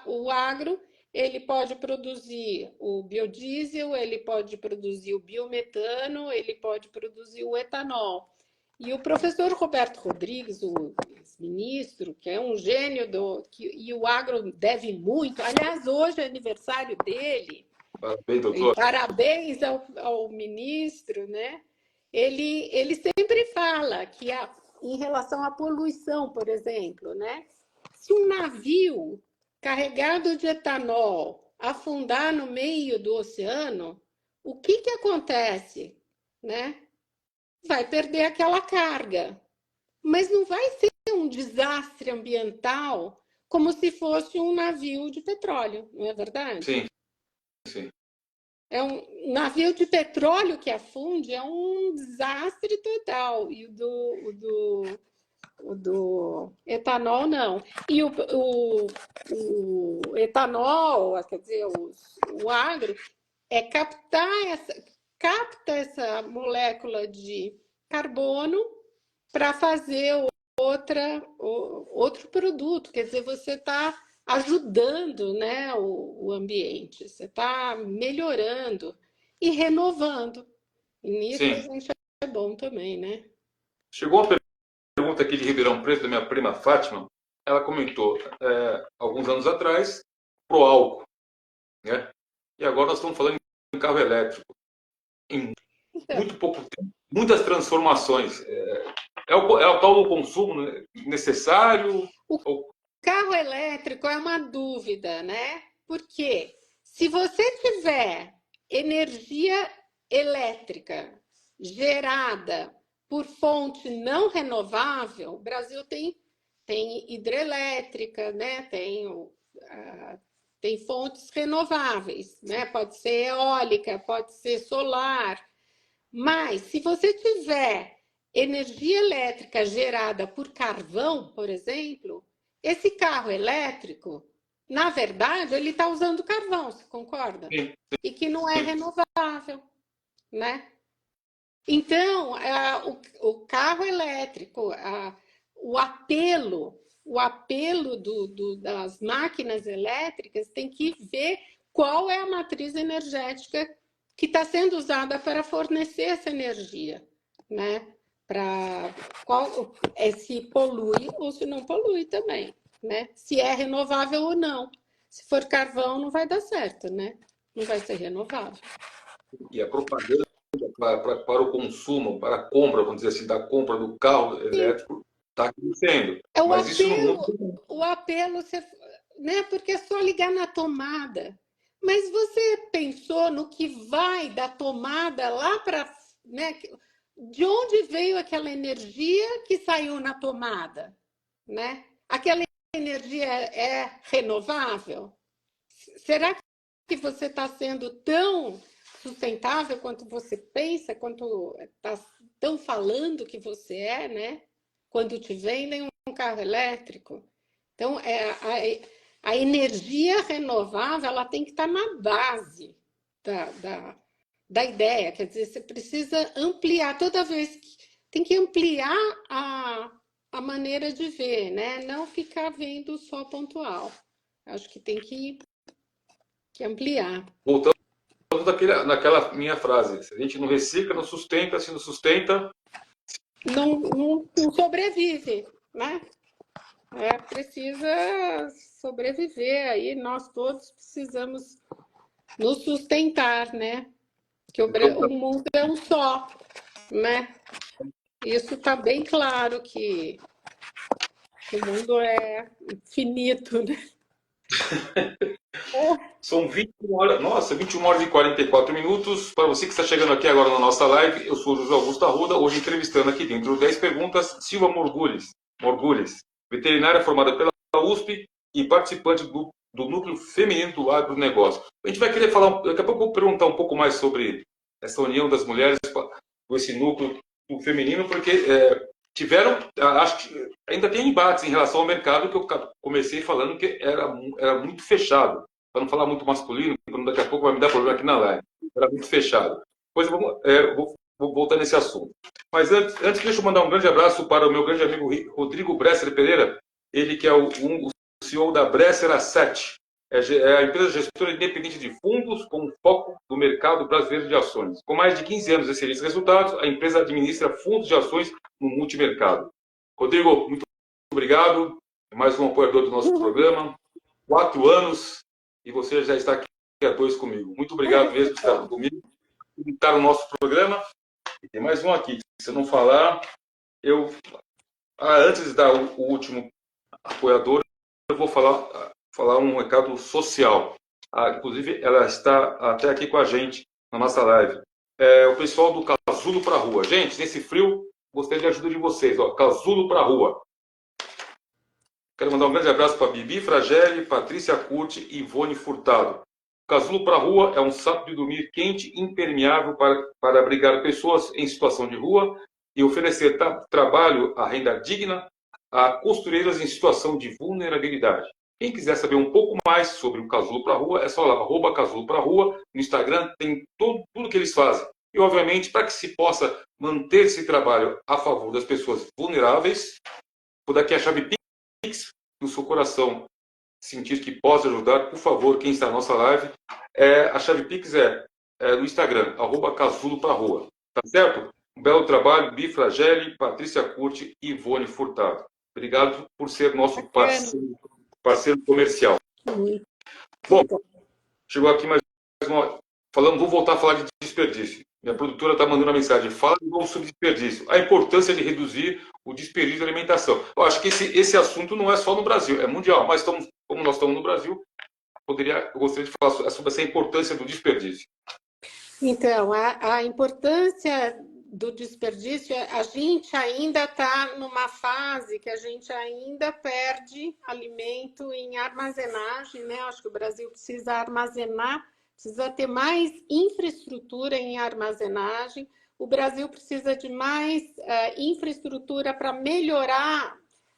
O agro, ele pode produzir o biodiesel, ele pode produzir o biometano, ele pode produzir o etanol. E o professor Roberto Rodrigues, o ministro, que é um gênio e o agro deve muito. Aliás, hoje é aniversário dele. Parabéns, E doutor. parabéns ao ministro, né? Ele sempre fala que em relação à poluição, por exemplo, né? Se um navio carregado de etanol afundar no meio do oceano, o que acontece, né? Vai perder aquela carga, mas não vai ser um desastre ambiental como se fosse um navio de petróleo, não é verdade? Sim, sim. É um navio de petróleo que afunde, é um desastre total. E o do etanol, não. E o etanol, quer dizer, o agro, é capta essa molécula de carbono para fazer outro produto. Quer dizer, você está ajudando, né, o ambiente, você está melhorando e renovando. E nisso a Sim. gente é bom também, né? Chegou uma pergunta aqui de Ribeirão Preto, da minha prima Fátima. Ela comentou, alguns anos atrás, pro álcool, né? E agora nós estamos falando em carro elétrico. Em Então, muito pouco tempo, muitas transformações. É o tal do consumo necessário? o Ou... carro elétrico é uma dúvida, né? Porque se você tiver energia elétrica gerada por fonte não renovável, o Brasil tem hidrelétrica, né? Tem fontes renováveis, né? Pode ser eólica, pode ser solar. Mas se você tiver energia elétrica gerada por carvão, por exemplo, esse carro elétrico, na verdade, ele está usando carvão, você concorda? Sim, E que não é renovável, né? Então, o carro elétrico, o apelo das máquinas elétricas tem que ver qual é a matriz energética que está sendo usada para fornecer essa energia, né? Para se polui ou se não polui também, né? Se é renovável ou não. Se for carvão, não vai dar certo, né? Não vai ser renovável. e a propaganda para o consumo, para a compra, vamos dizer assim, da compra do carro Sim. elétrico está crescendo. É Mas isso no mundo. o apelo, né? Porque é só ligar na tomada. Mas você pensou no que vai da tomada lá para, né? De onde veio aquela energia que saiu na tomada, né? Aquela energia é renovável? Será que você está sendo tão sustentável quanto você pensa, quanto estão falando que você é, né? Quando te vendem um carro elétrico. Então, a energia renovável ela tem que estar na base da ideia. Quer dizer, você precisa ampliar toda vez que tem que ampliar a maneira de ver, né? Não ficar vendo só pontual. Acho que tem que ampliar. Voltando naquela minha frase, se a gente não recicla, não sustenta, se não sustenta. Não sobrevive, né? Precisa sobreviver aí, nós todos precisamos nos sustentar, né? Que o mundo é um só, né? Isso está bem claro que o mundo é finito, né? São 21 horas, nossa, 21 horas e 44 minutos. Para você que está chegando aqui agora na nossa live, eu sou o José Augusto Arruda, hoje entrevistando aqui dentro 10 perguntas, Silva Morgulhes, veterinária formada pela USP e participante do núcleo feminino do agronegócio. A gente vai querer falar, daqui a pouco eu vou perguntar um pouco mais sobre essa união das mulheres com esse núcleo feminino, porque tiveram, acho que ainda tem embates em relação ao mercado, que eu comecei falando que era muito fechado, para não falar muito masculino, porque daqui a pouco vai me dar problema aqui na live. Era muito fechado. Depois eu vou voltar nesse assunto. Mas antes deixa eu mandar um grande abraço para o meu grande amigo Rodrigo Bresser Pereira, ele que é o CEO da Bresser Asset, é a empresa gestora independente de fundos com foco no mercado brasileiro de ações. Com mais de 15 anos de excelentes resultados, a empresa administra fundos de ações no multimercado. Rodrigo, muito obrigado. Mais um apoiador do nosso programa. 4 anos e você já está aqui há 2 comigo. Muito obrigado mesmo por estar comigo, por estar no nosso programa. E tem mais um aqui. Se eu não falar, antes de dar o último apoiador, eu vou falar um recado social. Inclusive, ela está até aqui com a gente na nossa live. O pessoal do Casulo para a Rua. Gente, nesse frio, gostaria de ajuda de vocês. Casulo para a Rua. Quero mandar um grande abraço para Bibi Fragelli, Patrícia Curti e Ivone Furtado. Casulo para a rua é um saco de dormir quente e impermeável para abrigar pessoas em situação de rua e oferecer trabalho à renda digna a costureiras em situação de vulnerabilidade. Quem quiser saber um pouco mais sobre o Casulo para a Rua, é só lá, @Casulo para a Rua, no Instagram, tem tudo que eles fazem. E, obviamente, para que se possa manter esse trabalho a favor das pessoas vulneráveis, vou dar aqui a chave Pix do seu coração sentir que possa ajudar, por favor, quem está na nossa live, a chave Pix no Instagram, @Casulo para a Rua. Tá certo? Um belo trabalho, Bi Fragelli, Patrícia Curti e Ivone Furtado. Obrigado por ser nosso parceiro comercial. Bom, chegou aqui mais uma... vou voltar a falar de desperdício. Minha produtora está mandando uma mensagem. Fala de novo sobre desperdício. A importância de reduzir o desperdício de alimentação. Eu acho que esse assunto não é só no Brasil, é mundial. Mas como nós estamos no Brasil, eu gostaria de falar sobre essa importância do desperdício. Então, a importância do desperdício, a gente ainda está numa fase que a gente ainda perde alimento em armazenagem, né? Acho que o Brasil precisa armazenar, precisa ter mais infraestrutura em armazenagem. O Brasil precisa de mais infraestrutura para melhorar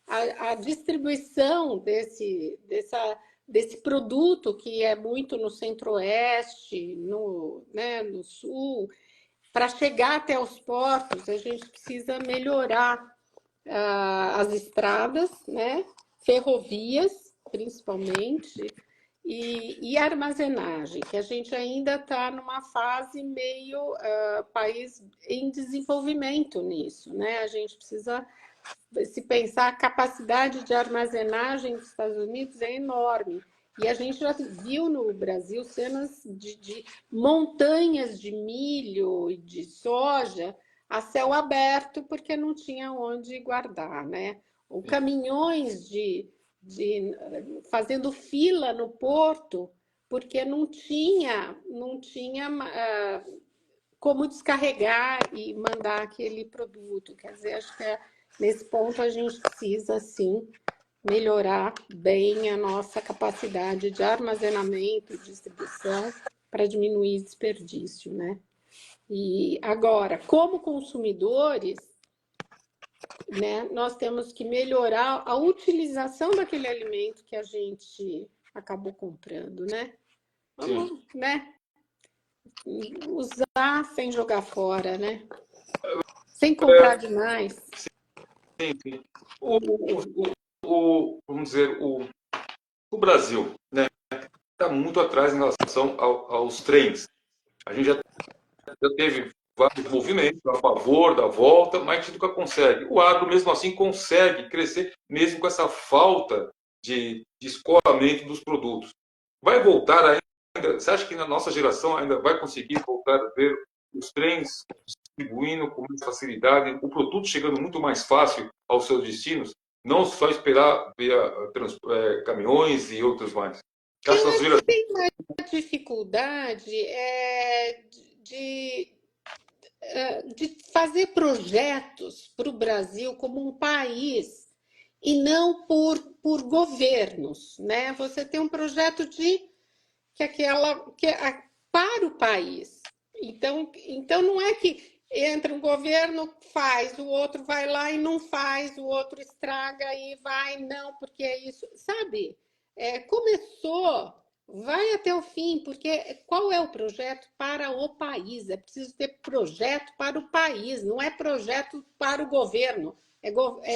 a distribuição desse produto que é muito no centro-oeste, no sul. Para chegar até os portos, a gente precisa melhorar as estradas, né? Ferrovias, principalmente, e armazenagem, que a gente ainda está numa fase meio país em desenvolvimento nisso, né? A gente precisa, se pensar, a capacidade de armazenagem dos Estados Unidos é enorme. E a gente já viu no Brasil cenas de montanhas de milho e de soja a céu aberto, porque não tinha onde guardar, né? Ou caminhões fazendo fila no porto, porque não tinha como descarregar e mandar aquele produto. Quer dizer, acho que nesse ponto a gente precisa, sim, melhorar bem a nossa capacidade de armazenamento e distribuição para diminuir desperdício, né? E agora, como consumidores, né, nós temos que melhorar a utilização daquele alimento que a gente acabou comprando, né? Vamos, né? Usar sem jogar fora, né? Sem comprar demais. Sim, sim. Vamos dizer, o Brasil, né, está muito atrás em relação aos trens. A gente já teve vários movimentos a favor da volta, mas a gente nunca consegue. O agro, mesmo assim, consegue crescer, mesmo com essa falta de escoamento dos produtos. Vai voltar ainda? Você acha que na nossa geração ainda vai conseguir voltar a ver os trens distribuindo com mais facilidade, o produto chegando muito mais fácil aos seus destinos? Não só esperar via caminhões e outros mais. Tem uma dificuldade de fazer projetos para o Brasil como um país e não por governos, né? Você tem um projeto para o país. Então não é que entra um governo, faz, o outro vai lá e não faz, o outro estraga e vai, não, porque é isso, sabe? Começou, vai até o fim, porque qual é o projeto para o país? É preciso ter projeto para o país, não é projeto para o governo, é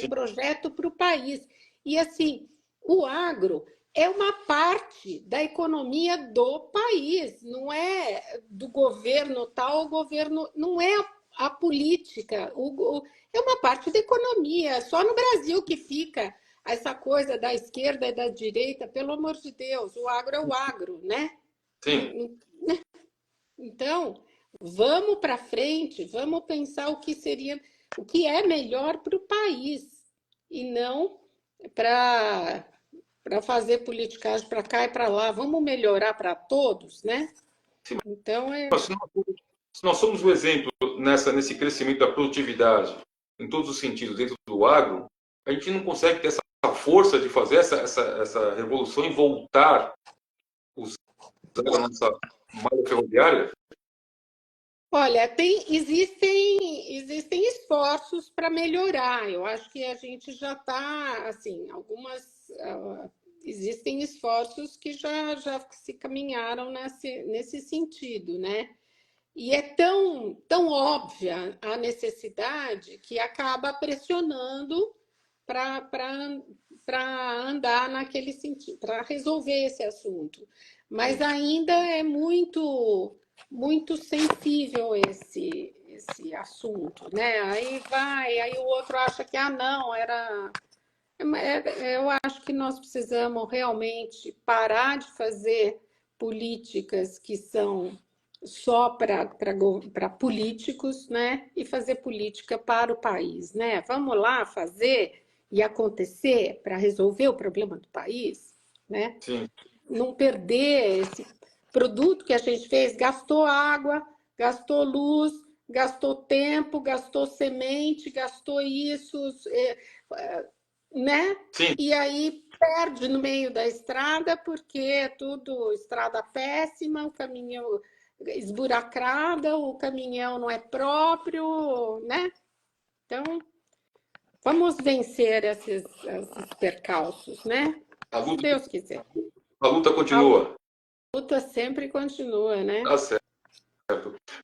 projeto para o país. E assim, o agro é uma parte da economia do país, não é do governo tal, o governo não é a política, é uma parte da economia. Só no Brasil que fica essa coisa da esquerda e da direita, pelo amor de Deus, o agro é o agro, né? Sim. Então, vamos para frente, vamos pensar o que é melhor para o país e não para fazer politicagem para cá e para lá. Vamos melhorar para todos, né? Sim. Então se nós somos o exemplo nesse crescimento da produtividade, em todos os sentidos, dentro do agro, a gente não consegue ter essa força de fazer essa revolução e voltar a nossa malha ferroviária? Olha, existem esforços para melhorar. Eu acho que a gente já está, assim, existem esforços que já se caminharam nesse sentido, né? E é tão óbvia a necessidade que acaba pressionando para andar naquele sentido, para resolver esse assunto. Mas ainda é muito sensível esse assunto, né? Aí o outro acha que, não, eu acho que nós precisamos realmente parar de fazer políticas que são só para políticos, né? E fazer política para o país, né? Vamos lá fazer e acontecer para resolver o problema do país, né? Sim. Não perder esse produto que a gente fez, gastou água, gastou luz, gastou tempo, gastou semente, gastou isso, né? Sim. E aí perde no meio da estrada, porque é tudo estrada péssima, o caminhão esburacrada, o caminhão não é próprio, né? Então, vamos vencer esses percalços, né? Se Deus quiser. A luta continua. A luta sempre continua, né? Tá certo.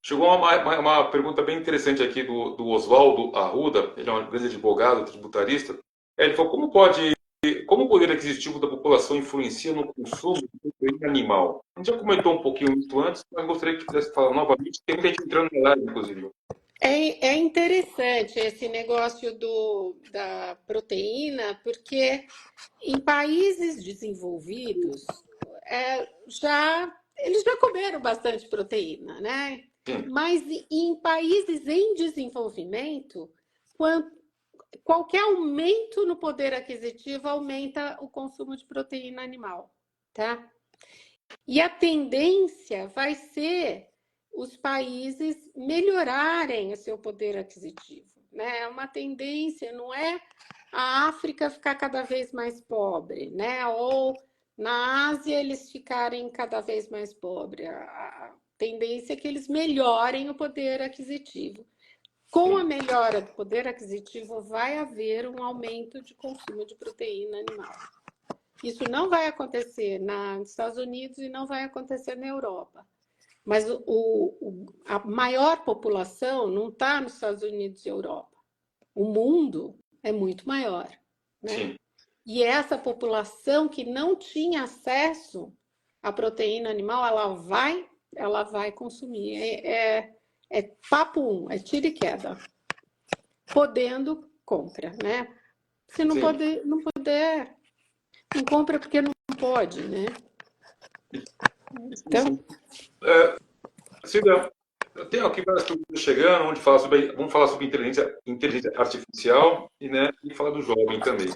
Chegou uma pergunta bem interessante aqui do Oswaldo Arruda, ele é um grande advogado, tributarista. Ele falou, como o poder aquisitivo da população influencia no consumo de proteína animal? A gente já comentou um pouquinho isso antes, mas gostaria que pudesse falar novamente. Tem muita gente entrando na live, inclusive. É interessante esse negócio da proteína, porque em países desenvolvidos eles já comeram bastante proteína, né? Sim. Mas em países em desenvolvimento, qualquer aumento no poder aquisitivo aumenta o consumo de proteína animal, tá? E a tendência vai ser os países melhorarem o seu poder aquisitivo, né? É uma tendência, não é a África ficar cada vez mais pobre, né? Ou na Ásia eles ficarem cada vez mais pobres. A tendência é que eles melhorem o poder aquisitivo. Com a melhora do poder aquisitivo, vai haver um aumento de consumo de proteína animal. Isso não vai acontecer nos Estados Unidos e não vai acontecer na Europa. Mas a maior população não está nos Estados Unidos e Europa. O mundo é muito maior, né? Sim. E essa população que não tinha acesso à proteína animal, ela vai consumir. É papo 1, é tiro e queda. Podendo, compra, né? Se não puder, não compra porque não pode, né? Então... Cida, tem aqui várias perguntas chegando, vamos falar sobre inteligência artificial e falar do jovem também.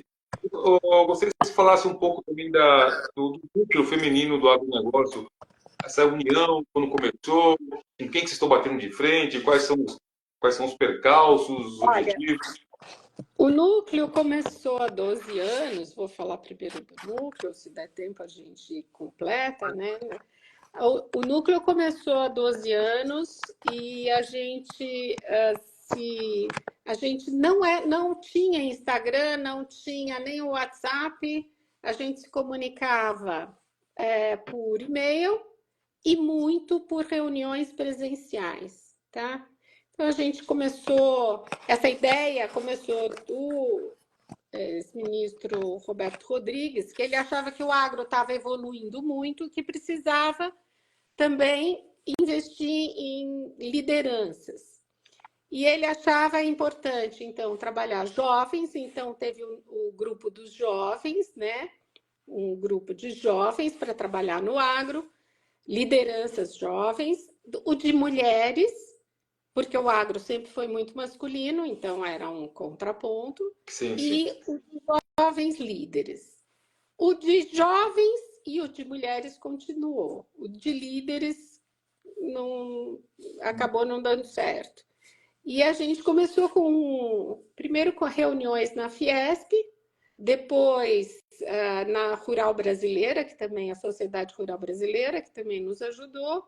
Eu gostaria que você falasse um pouco também do núcleo feminino do agronegócio, essa união, quando começou, em quem que vocês estão batendo de frente, quais são os percalços, os objetivos. O núcleo começou há 12 anos, vou falar primeiro do núcleo, se der tempo a gente completa, né? O núcleo começou há 12 anos e a gente não tinha Instagram, não tinha nem o WhatsApp, a gente se comunicava por e-mail e muito por reuniões presenciais, tá? Então a gente essa ideia começou do ex-ministro Roberto Rodrigues, que ele achava que o agro estava evoluindo muito, que precisava também investir em lideranças. E ele achava importante, então, trabalhar jovens, então teve o grupo dos jovens, né? Um grupo de jovens para trabalhar no agro, lideranças jovens, o de mulheres, porque o agro sempre foi muito masculino, então era um contraponto, Sim. E os jovens líderes. O de jovens e o de mulheres continuou. O de líderes acabou não dando certo. E a gente começou primeiro com reuniões na Fiesp, Depois, na Rural Brasileira, que também é a Sociedade Rural Brasileira, que também nos ajudou.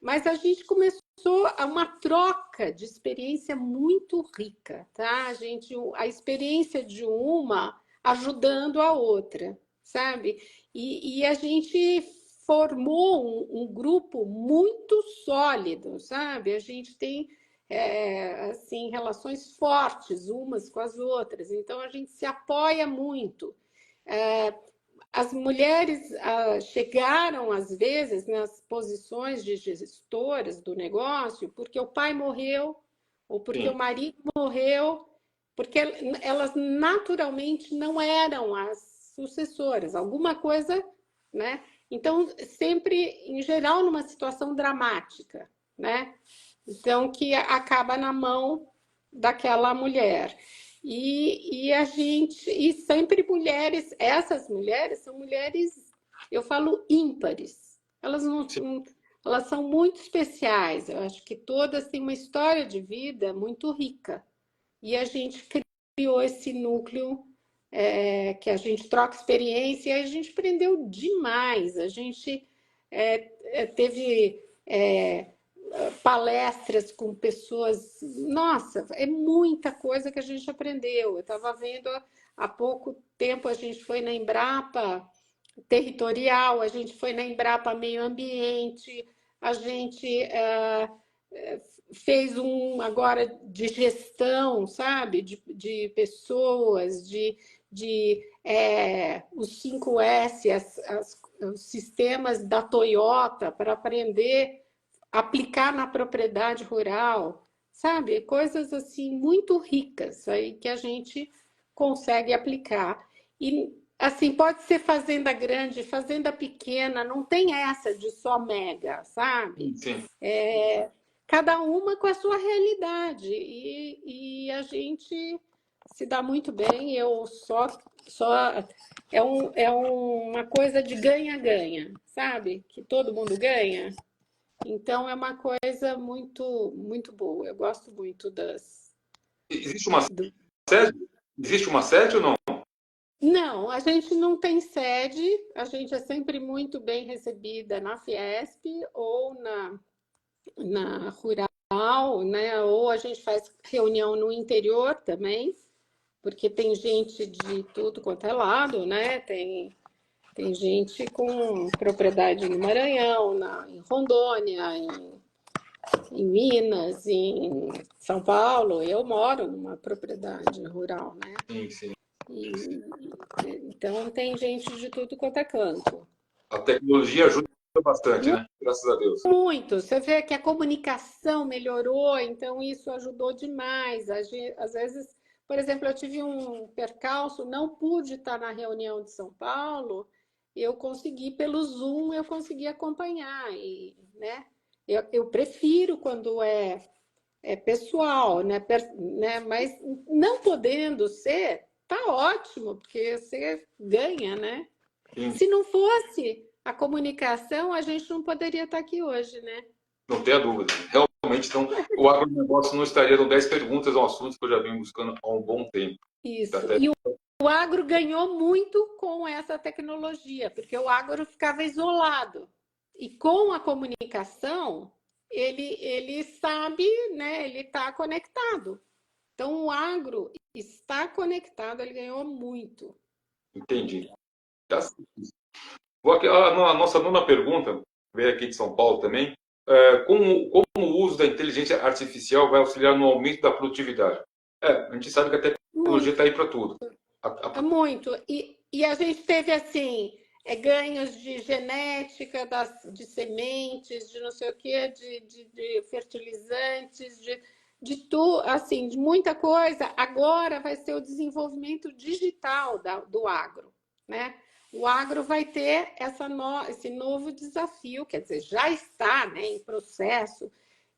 Mas a gente começou a uma troca de experiência muito rica, tá? A experiência de uma ajudando a outra, sabe? E a gente formou um grupo muito sólido, sabe? A gente tem assim relações fortes umas com as outras, então a gente se apoia muito. As mulheres chegaram, às vezes, nas posições de gestoras do negócio porque o pai morreu ou porque o marido morreu, porque elas naturalmente não eram as sucessoras, alguma coisa, né? Então, sempre, em geral, numa situação dramática, né? Então, que acaba na mão daquela mulher. E sempre mulheres, essas mulheres são mulheres, eu falo ímpares. Elas não, elas são muito especiais. Eu acho que todas têm uma história de vida muito rica. E a gente criou esse núcleo que a gente troca experiência e a gente aprendeu demais. A gente teve palestras com pessoas. Nossa, é muita coisa que a gente aprendeu. Eu estava vendo há pouco tempo, a gente foi na Embrapa Territorial, a gente foi na Embrapa Meio Ambiente, a gente fez um agora de gestão, sabe? De pessoas, os 5S, os sistemas da Toyota para aprender aplicar na propriedade rural, sabe? Coisas assim muito ricas aí que a gente consegue aplicar. E assim, pode ser fazenda grande, fazenda pequena, não tem essa de só mega, sabe? Sim. Cada uma com a sua realidade. E a gente se dá muito bem, eu só uma coisa de ganha-ganha, sabe? Que todo mundo ganha. Então é uma coisa muito muito boa. Eu gosto muito das. Existe uma sede? Existe uma sede ou não? Não, a gente não tem sede. A gente é sempre muito bem recebida na Fiesp ou na Rural, né? Ou a gente faz reunião no interior também, porque tem gente de tudo quanto é lado, né? Tem gente com propriedade no Maranhão, em Rondônia, em Minas, em São Paulo. Eu moro numa propriedade rural, né? Sim, sim. Então tem gente de tudo quanto é canto. A tecnologia ajuda bastante, né? Graças a Deus. Muito. Você vê que a comunicação melhorou, então isso ajudou demais. Às vezes, por exemplo, eu tive um percalço, não pude estar na reunião de São Paulo, eu consegui, pelo Zoom, eu consegui acompanhar. Né? Eu prefiro quando é pessoal, né? Mas não podendo ser, tá ótimo, porque você ganha, né? Sim. Se não fosse a comunicação, a gente não poderia estar aqui hoje, né? Não tenha dúvida. Realmente, então, o agronegócio não estaria no 10 perguntas, é um assunto que eu já venho buscando há um bom tempo. Isso. Até... E o agro ganhou muito com essa tecnologia, porque o agro ficava isolado. E com a comunicação, ele sabe, né? Ele está conectado. Então, o agro está conectado, ele ganhou muito. Entendi. Vou aqui, a nossa nona pergunta, veio aqui de São Paulo também. Como o uso da inteligência artificial vai auxiliar no aumento da produtividade? A gente sabe que a tecnologia está aí para tudo. Muito. E a gente teve, assim, ganhos de genética, de sementes, de não sei o quê, de fertilizantes, assim, de muita coisa. Agora vai ser o desenvolvimento digital do agro, né? O agro vai ter esse novo desafio, quer dizer, já está, né, em processo.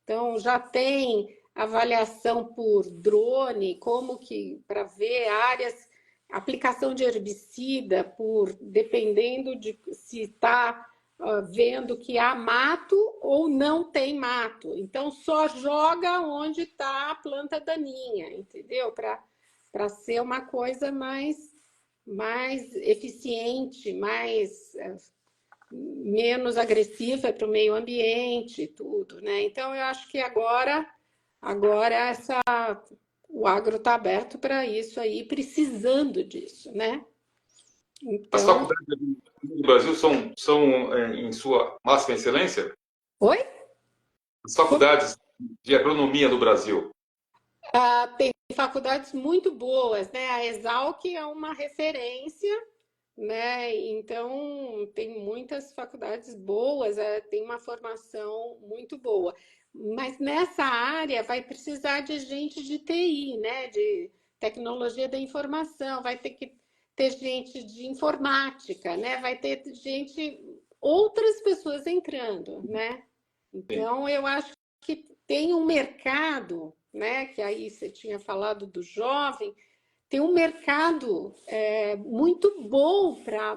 Então, já tem avaliação por drone, como que para ver áreas, aplicação de herbicida dependendo de se está vendo que há mato ou não tem mato. Então, só joga onde está a planta daninha, entendeu? Para ser uma coisa mais mais eficiente, menos agressiva para o meio ambiente, tudo, né? Então eu acho que agora o agro está aberto para isso aí, precisando disso, né? As Então, faculdades do Brasil são em sua máxima excelência? oi? As faculdades de agronomia no Brasil. Tem faculdades muito boas, né? A Exalc é uma referência, né? Então, tem muitas faculdades boas, tem uma formação muito boa. Mas nessa área vai precisar de gente de TI, né? De tecnologia da informação, vai ter que ter gente de informática, né? Vai ter gente, outras pessoas entrando, né? Sim. Então, eu acho que tem um mercado, né? Que aí você tinha falado do jovem, tem um mercado muito bom para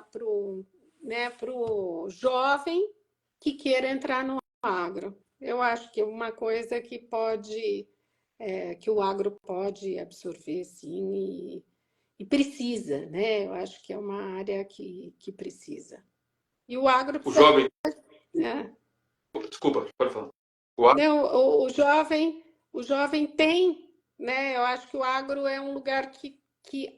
pro jovem que queira entrar no agro. Eu acho que é uma coisa que que o agro pode absorver, sim, e precisa, né? Eu acho que é uma área que precisa. E o agro O precisa. jovem, É, desculpa, pode falar. O agro, não, o jovem tem, né? Eu acho que o agro é um lugar que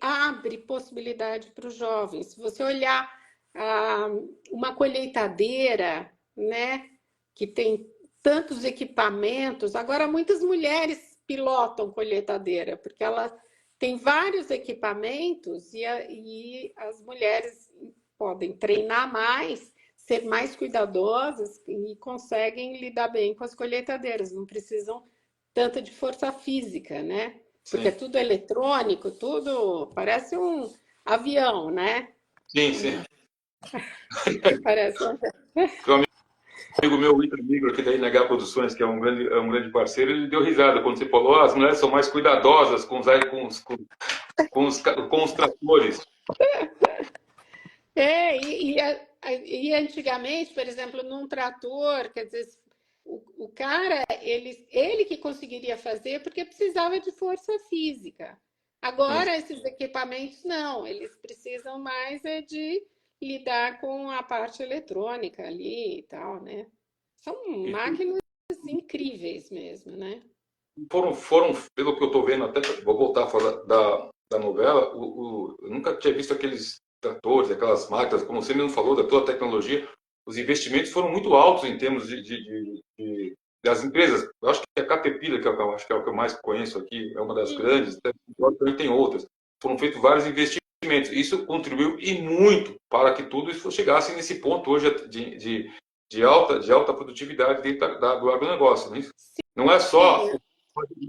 abre possibilidade para os jovens. Se você olhar ah, uma colheitadeira, né? Que tem tantos equipamentos, agora muitas mulheres pilotam colheitadeira, porque ela tem vários equipamentos e as mulheres podem treinar mais, ser mais cuidadosas e conseguem lidar bem com as colheitadeiras, não precisam tanto de força física, né? Porque é sim. tudo eletrônico, tudo parece um avião, né? Sim, sim. Parece um... Tem um amigo meu, o Ita Migro, aqui da INH Produções, que é um grande parceiro, ele deu risada quando você falou: as mulheres são mais cuidadosas com os tratores. E antigamente, por exemplo, num trator, quer dizer, o cara, ele que conseguiria fazer porque precisava de força física. Sim, Agora, esses equipamentos, não, eles precisam mais de lidar com a parte eletrônica ali e tal, né? São sim. máquinas incríveis mesmo, né? Foram, pelo que eu estou vendo, até vou voltar a falar da novela, eu nunca tinha visto aqueles tratores, aquelas máquinas, como você mesmo falou, da toda a tecnologia, os investimentos foram muito altos em termos das empresas. Eu acho que a Caterpillar, que acho que é o que eu mais conheço aqui, é uma das Uhum. grandes, também tem outras. Foram feitos vários investimentos. Isso contribuiu e muito para que tudo isso chegasse nesse ponto hoje de alta produtividade dentro do agronegócio. Né? Não é só Sim,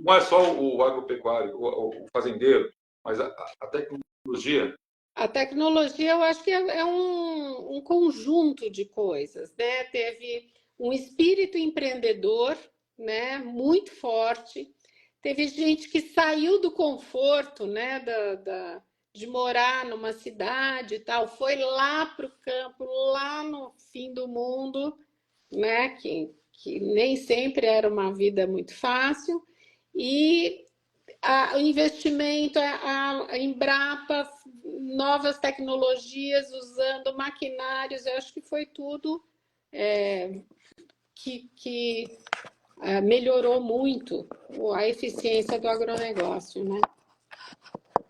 não é só o agropecuário, o fazendeiro, mas a tecnologia. a tecnologia, eu acho que é um conjunto de coisas, né? Teve um espírito empreendedor, né? Muito forte. Teve gente que saiu do conforto, né? De morar numa cidade e tal, foi lá para o campo, lá no fim do mundo, né? Que nem sempre era uma vida muito fácil. E o investimento, a Embrapa, novas tecnologias, usando maquinários, eu acho que foi tudo que melhorou muito a eficiência do agronegócio, né?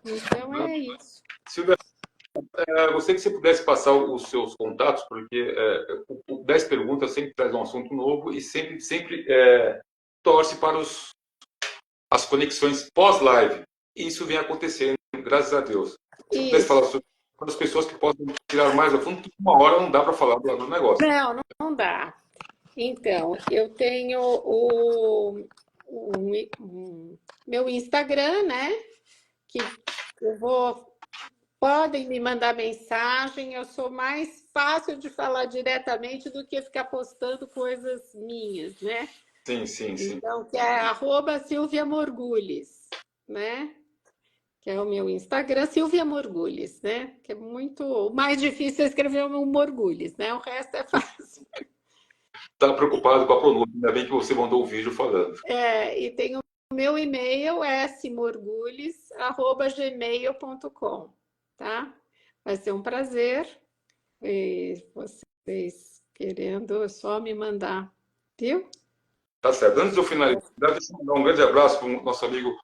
Então é isso. Silvia, eu gostaria que você pudesse passar os seus contatos, porque o 10 perguntas sempre traz um assunto novo e sempre torce para as conexões pós-live. E isso vem acontecendo, graças a Deus. Se você pudesse falar Isso. sobre as pessoas que possam tirar mais a fundo, uma hora não dá para falar do agronegócio. Não, não dá. Então, eu tenho o meu Instagram, né? Que eu vou. Podem me mandar mensagem, eu sou mais fácil de falar diretamente do que ficar postando coisas minhas, né? Sim, sim, sim. Então, que é @Silvia Morgulhes, né? Que é o meu Instagram, Silvia Morgulhes, né? Que é muito. O mais difícil é escrever o meu Morgulhes, né? O resto é fácil. Está preocupado com a pronúncia, ainda bem que você mandou o vídeo falando. E tem o meu e-mail, smorgulhes@gmail.com, tá? Vai ser um prazer. E vocês querendo, é só me mandar, viu? Tá certo. Antes de eu finalizar, deixa eu mandar um grande abraço para o nosso amigo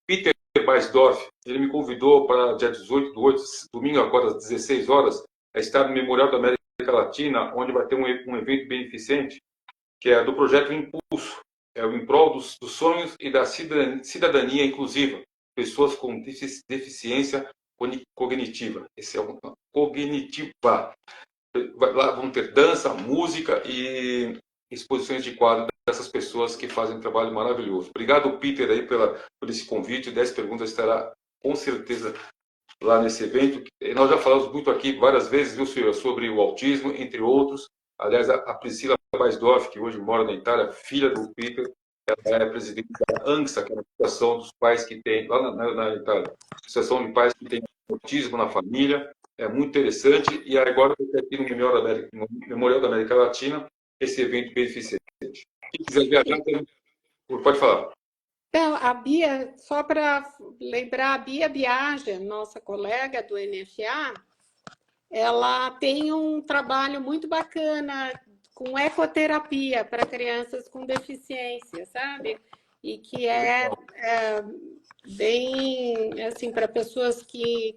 Peter Baisdorf. Ele me convidou para dia 18 do 8, domingo agora às 16 horas, a estar no Memorial da América Latina, onde vai ter um evento beneficente, que é do projeto Impulso, é o em prol dos sonhos e da cidadania inclusiva, pessoas com deficiência cognitiva. Esse é um cognitiva. Lá vão ter dança, música e exposições de quadro dessas pessoas que fazem um trabalho maravilhoso. Obrigado, Peter, aí por esse convite. 10 perguntas estará com certeza lá nesse evento. Nós já falamos muito aqui várias vezes, viu, senhor, sobre o autismo, entre outros. Aliás, a Priscila Weisdorf, que hoje mora na Itália, filha do Peter, ela é presidente da ANSA, que é a Associação dos Pais que tem, lá na Itália, Associação de Pais que tem autismo na família. É muito interessante. E agora, aqui no Memorial da América Latina, esse evento beneficente. Quem quiser viajar, pode falar. Então, a Bia, só para lembrar, a Bia Biagi, nossa colega do NFA, ela tem um trabalho muito bacana com ecoterapia para crianças com deficiência, sabe? E que é bem, assim, para pessoas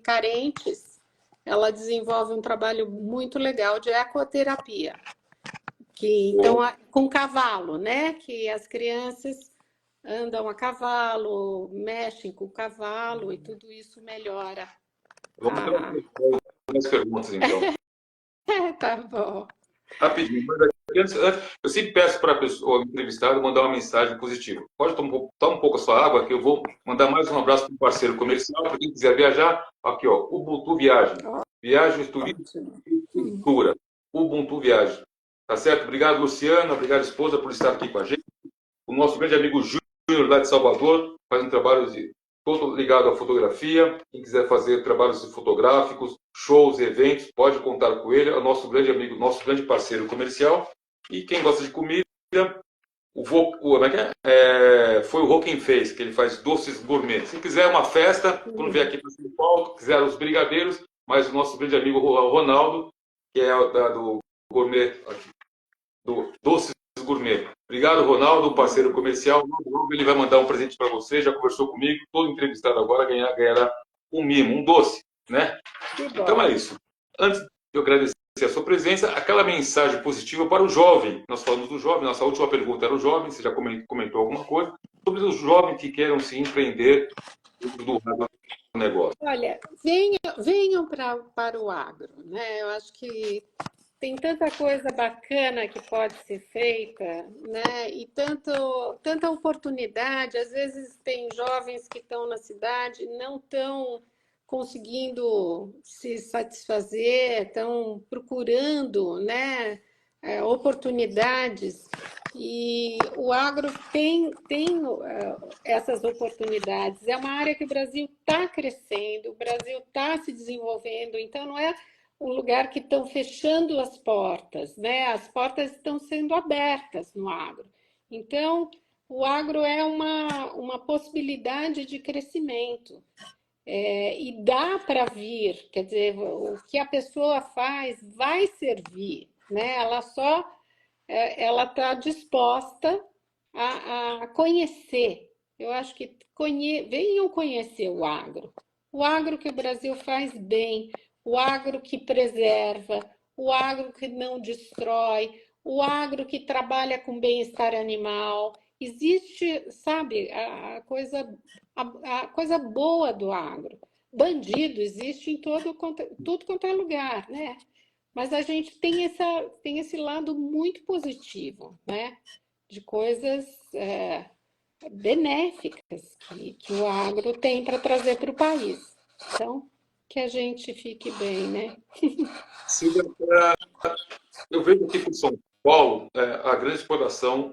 carentes, ela desenvolve um trabalho muito legal de ecoterapia. Então, com cavalo, né? Que as crianças andam a cavalo, mexem com o cavalo e tudo isso melhora. Vamos ter mais perguntas, então. Tá bom. Rapidinho, mas antes, eu sempre peço para a pessoa entrevistada mandar uma mensagem positiva. Pode tomar um pouco a sua água, que eu vou mandar mais um abraço para o parceiro comercial, para quem quiser viajar. Aqui, ó, Ubuntu Viagem. Viagens, turismo e cultura. Ubuntu Viagem. Tá certo? Obrigado, Luciana. Obrigado, esposa, por estar aqui com a gente. O nosso grande amigo Júnior, lá de Salvador, faz um trabalho todo ligado à fotografia. Quem quiser fazer trabalhos fotográficos, shows, eventos, pode contar com ele. É o nosso grande amigo, nosso grande parceiro comercial. E quem gosta de comida, foi o Rô quem fez, que ele faz doces gourmet. Se quiser uma festa, quando vier aqui para São Paulo, quiser os brigadeiros, mas o nosso grande amigo Ronaldo, que é do gourmet, do doces gourmet. Obrigado, Ronaldo, parceiro comercial. Logo ele vai mandar um presente para você, já conversou comigo. Todo entrevistado agora ganhará um mimo, um doce, né? Então é isso. Antes de eu agradecer a sua presença, aquela mensagem positiva para o jovem. Nós falamos do jovem, nossa última pergunta era o jovem, você já comentou alguma coisa, sobre os jovens que queiram se empreender do negócio. Olha, venham para o agro, né? Eu acho que tem tanta coisa bacana que pode ser feita, né? E tanta oportunidade. Às vezes tem jovens que estão na cidade, não estão conseguindo se satisfazer, estão procurando, né, oportunidades. E o agro tem essas oportunidades. É uma área que o Brasil está crescendo, o Brasil está se desenvolvendo, então não é um lugar que estão fechando as portas, né? As portas estão sendo abertas no agro. Então, o agro é uma possibilidade de crescimento. E dá para vir, quer dizer, o que a pessoa faz vai servir, né? Ela está disposta a conhecer. Eu acho que venham conhecer o agro que o Brasil faz bem, o agro que preserva, o agro que não destrói, o agro que trabalha com bem-estar animal. Existe, sabe, a coisa boa do agro. Bandido existe em tudo quanto é lugar, né? Mas a gente tem esse lado muito positivo, né? De coisas benéficas que o agro tem para trazer para o país. Então, que a gente fique bem, né? Eu vejo aqui em São Paulo a grande exploração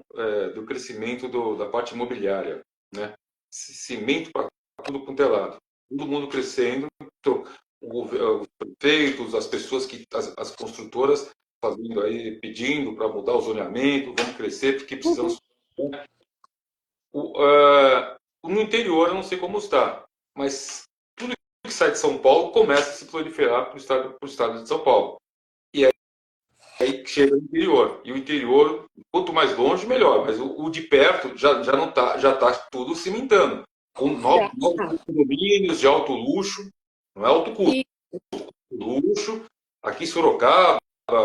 do crescimento da parte imobiliária, né? Cimento para tudo quanto é lado. Todo mundo crescendo, os prefeitos, as pessoas as construtoras fazendo aí, pedindo para mudar o zoneamento, vamos crescer porque precisamos. No interior eu não sei como está, mas tudo que sai de São Paulo começa a se proliferar para o estado de São Paulo. E aí chega no interior. E o interior, quanto mais longe, melhor. Mas o de perto já não tá, já está tudo cimentando. Com novos condomínios de alto luxo, não é alto custo, luxo. Aqui em Sorocaba,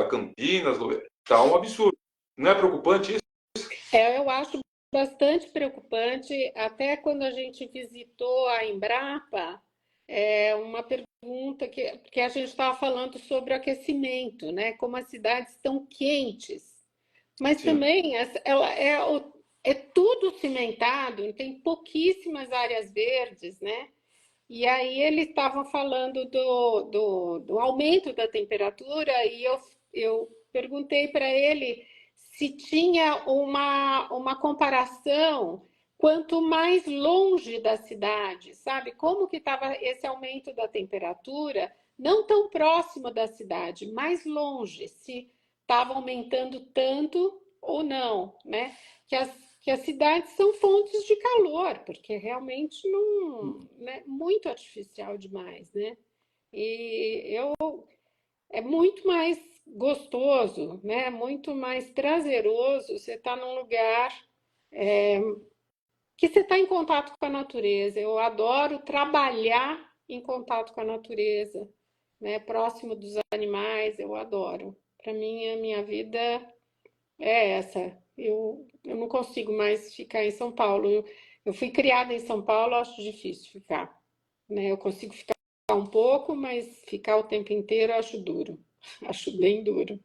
Campinas, está um absurdo. Não é preocupante isso? Eu acho bastante preocupante. Até quando a gente visitou a Embrapa, uma pergunta que a gente estava falando sobre aquecimento, né? Como as cidades estão quentes. Mas Sim. também é tudo cimentado, tem pouquíssimas áreas verdes, né? E aí eles estavam falando do aumento da temperatura e eu perguntei para ele se tinha uma comparação quanto mais longe da cidade, sabe? Como que estava esse aumento da temperatura, não tão próximo da cidade, mais longe, se estava aumentando tanto ou não, né? Que as cidades são fontes de calor, porque realmente não, né, muito artificial demais, né? É muito mais gostoso, né? Muito mais prazeroso você estar num lugar que você está em contato com a natureza. Eu adoro trabalhar em contato com a natureza, né? Próximo dos animais, eu adoro. Para mim, a minha vida é essa. Eu não consigo mais ficar em São Paulo. Eu fui criada em São Paulo, acho difícil ficar, né? Eu consigo ficar um pouco, mas ficar o tempo inteiro eu acho duro. Acho bem duro,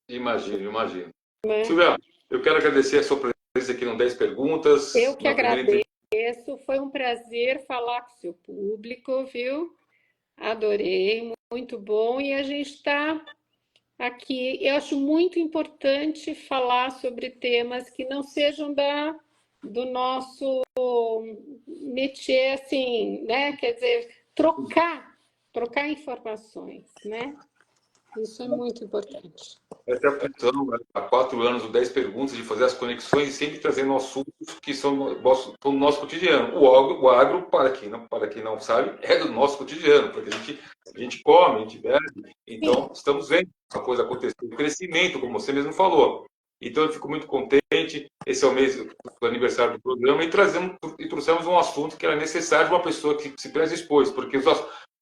Imagino, imagino. né? Silvia, eu quero agradecer a sua presença aqui no 10 Perguntas, Eu que na primeira agradeço. entrevista. Foi um prazer falar com o seu público, viu? Adorei, muito bom. E a gente está aqui. Eu acho muito importante falar sobre temas que não sejam do nosso métier, assim, né? Quer dizer, trocar informações, né? Isso é muito importante. Essa é a função, né? Há 4 anos, o 10 Perguntas, de fazer as conexões e sempre trazendo assuntos que são do nosso cotidiano. O agro, para quem não sabe, é do nosso cotidiano, porque a gente come, a gente bebe, então Sim, estamos vendo a coisa acontecer, o crescimento, como você mesmo falou. Então eu fico muito contente, esse é o mês do aniversário do programa, e trouxemos um assunto que era necessário de uma pessoa que se predispôs, porque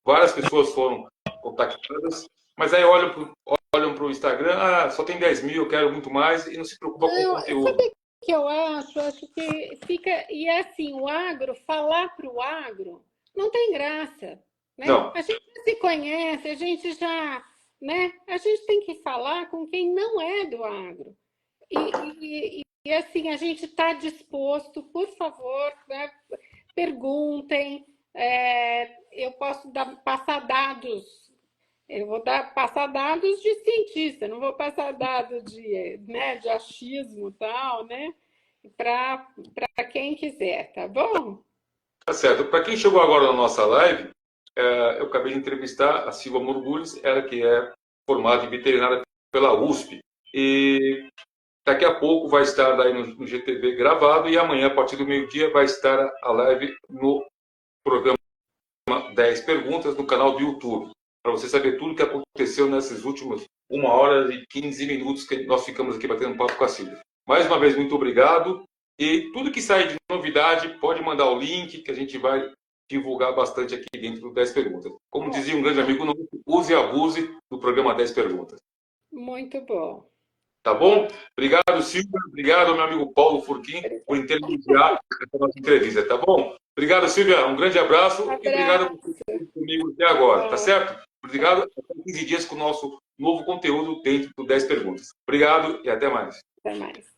várias pessoas foram contactadas, mas aí olham para o Instagram, só tem 10 mil, eu quero muito mais, e não se preocupa com o não, conteúdo. sabe o que eu acho? Acho que fica. E é assim, o agro, falar para o agro, não tem graça, né? Não, A gente já se conhece, a gente já. Né? A gente tem que falar com quem não é do agro. E assim, a gente está disposto, por favor, né? Perguntem. Eu posso passar dados. Eu vou passar dados de cientista, não vou passar dados de achismo e tal, né? Para quem quiser, tá bom? tá certo. Para quem chegou agora na nossa live, eu acabei de entrevistar a Silva Morgulhos, ela que é formada em veterinária pela USP. E daqui a pouco vai estar aí no GTV gravado e amanhã, a partir do meio-dia, vai estar a live no programa 10 Perguntas no canal do YouTube. Para você saber tudo o que aconteceu nessas últimas 1 hora e 15 minutos que nós ficamos aqui batendo um papo com a Silvia. Mais uma vez, muito obrigado. E tudo que sair de novidade, pode mandar o link que a gente vai divulgar bastante aqui dentro do 10 Perguntas. Como dizia um grande amigo, não use e abuse do programa 10 Perguntas. Muito bom. Tá bom? Obrigado, Silvia. Obrigado, meu amigo Paulo Furquim, por intermediar essa nossa entrevista, tá bom? Obrigado, Silvia. Um grande abraço e obrigado por Abraço. ter comigo até agora, tá certo? Obrigado. Até 15 dias com o nosso novo conteúdo dentro do 10 Perguntas. Obrigado e até mais. Até mais.